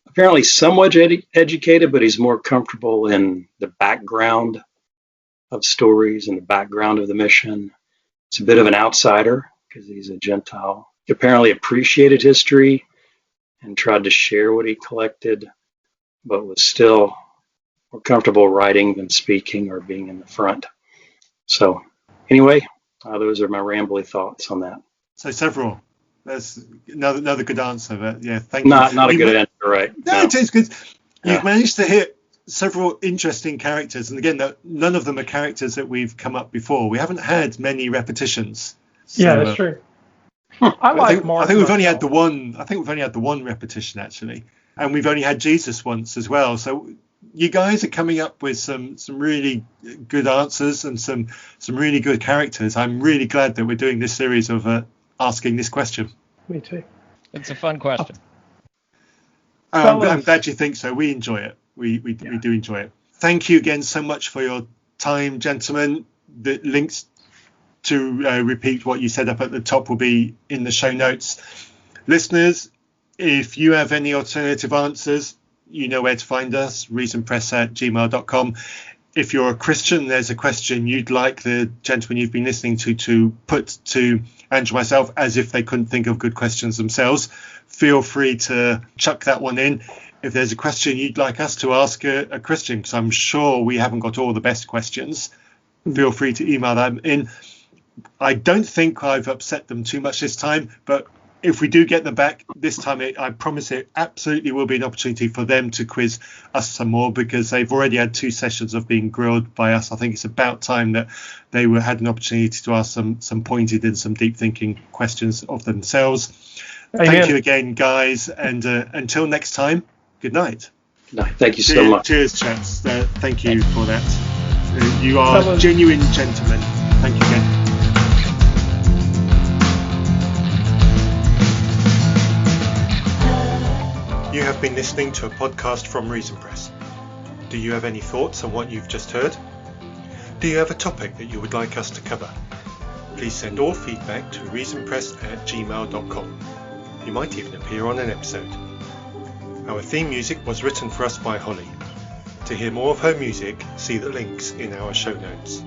apparently somewhat educated, but he's more comfortable in the background of stories and the background of the mission. He's a bit of an outsider because he's a Gentile. He apparently appreciated history and tried to share what he collected, but was still more comfortable writing than speaking or being in the front. So anyway, those are my rambly thoughts on that. So several. That's another good answer. But yeah, thank you. Not a good answer, right? No, it is good. You've managed to hit several interesting characters, and again, none of them are characters that we've come up before. We haven't had many repetitions. So, yeah, that's true. I like Mark. I think we've only had the one. I think we've only had the one repetition actually, and we've only had Jesus once as well. So you guys are coming up with some really good answers and some really good characters. I'm really glad that we're doing this series of asking this question. Me too. It's a fun question. I'm glad you think so. We enjoy it. We do enjoy it. Thank you again so much for your time, gentlemen. The links to repeat what you said up at the top will be in the show notes. Listeners, if you have any alternative answers, you know where to find us, reasonpress@gmail.com. If you're a Christian, there's a question you'd like the gentleman you've been listening to put to Andrew and myself, as if they couldn't think of good questions themselves, feel free to chuck that one in. If there's a question you'd like us to ask a Christian, because I'm sure we haven't got all the best questions, feel free to email them in. I don't think I've upset them too much this time, but if we do get them back this time, I promise it absolutely will be an opportunity for them to quiz us some more, because they've already had 2 sessions of being grilled by us. I think it's about time that they had an opportunity to ask some pointed and some deep thinking questions of themselves. Amen. Thank you again, guys, and until next time, good night. No, thank you so much. Cheers, chaps. Thank you for that. You are genuine gentlemen. Thank you again. You have been listening to a podcast from Reason Press. Do you have any thoughts on what you've just heard? Do you have a topic that you would like us to cover? Please send all feedback to reasonpress@gmail.com. You might even appear on an episode. Our theme music was written for us by Holly. To hear more of her music, see the links in our show notes.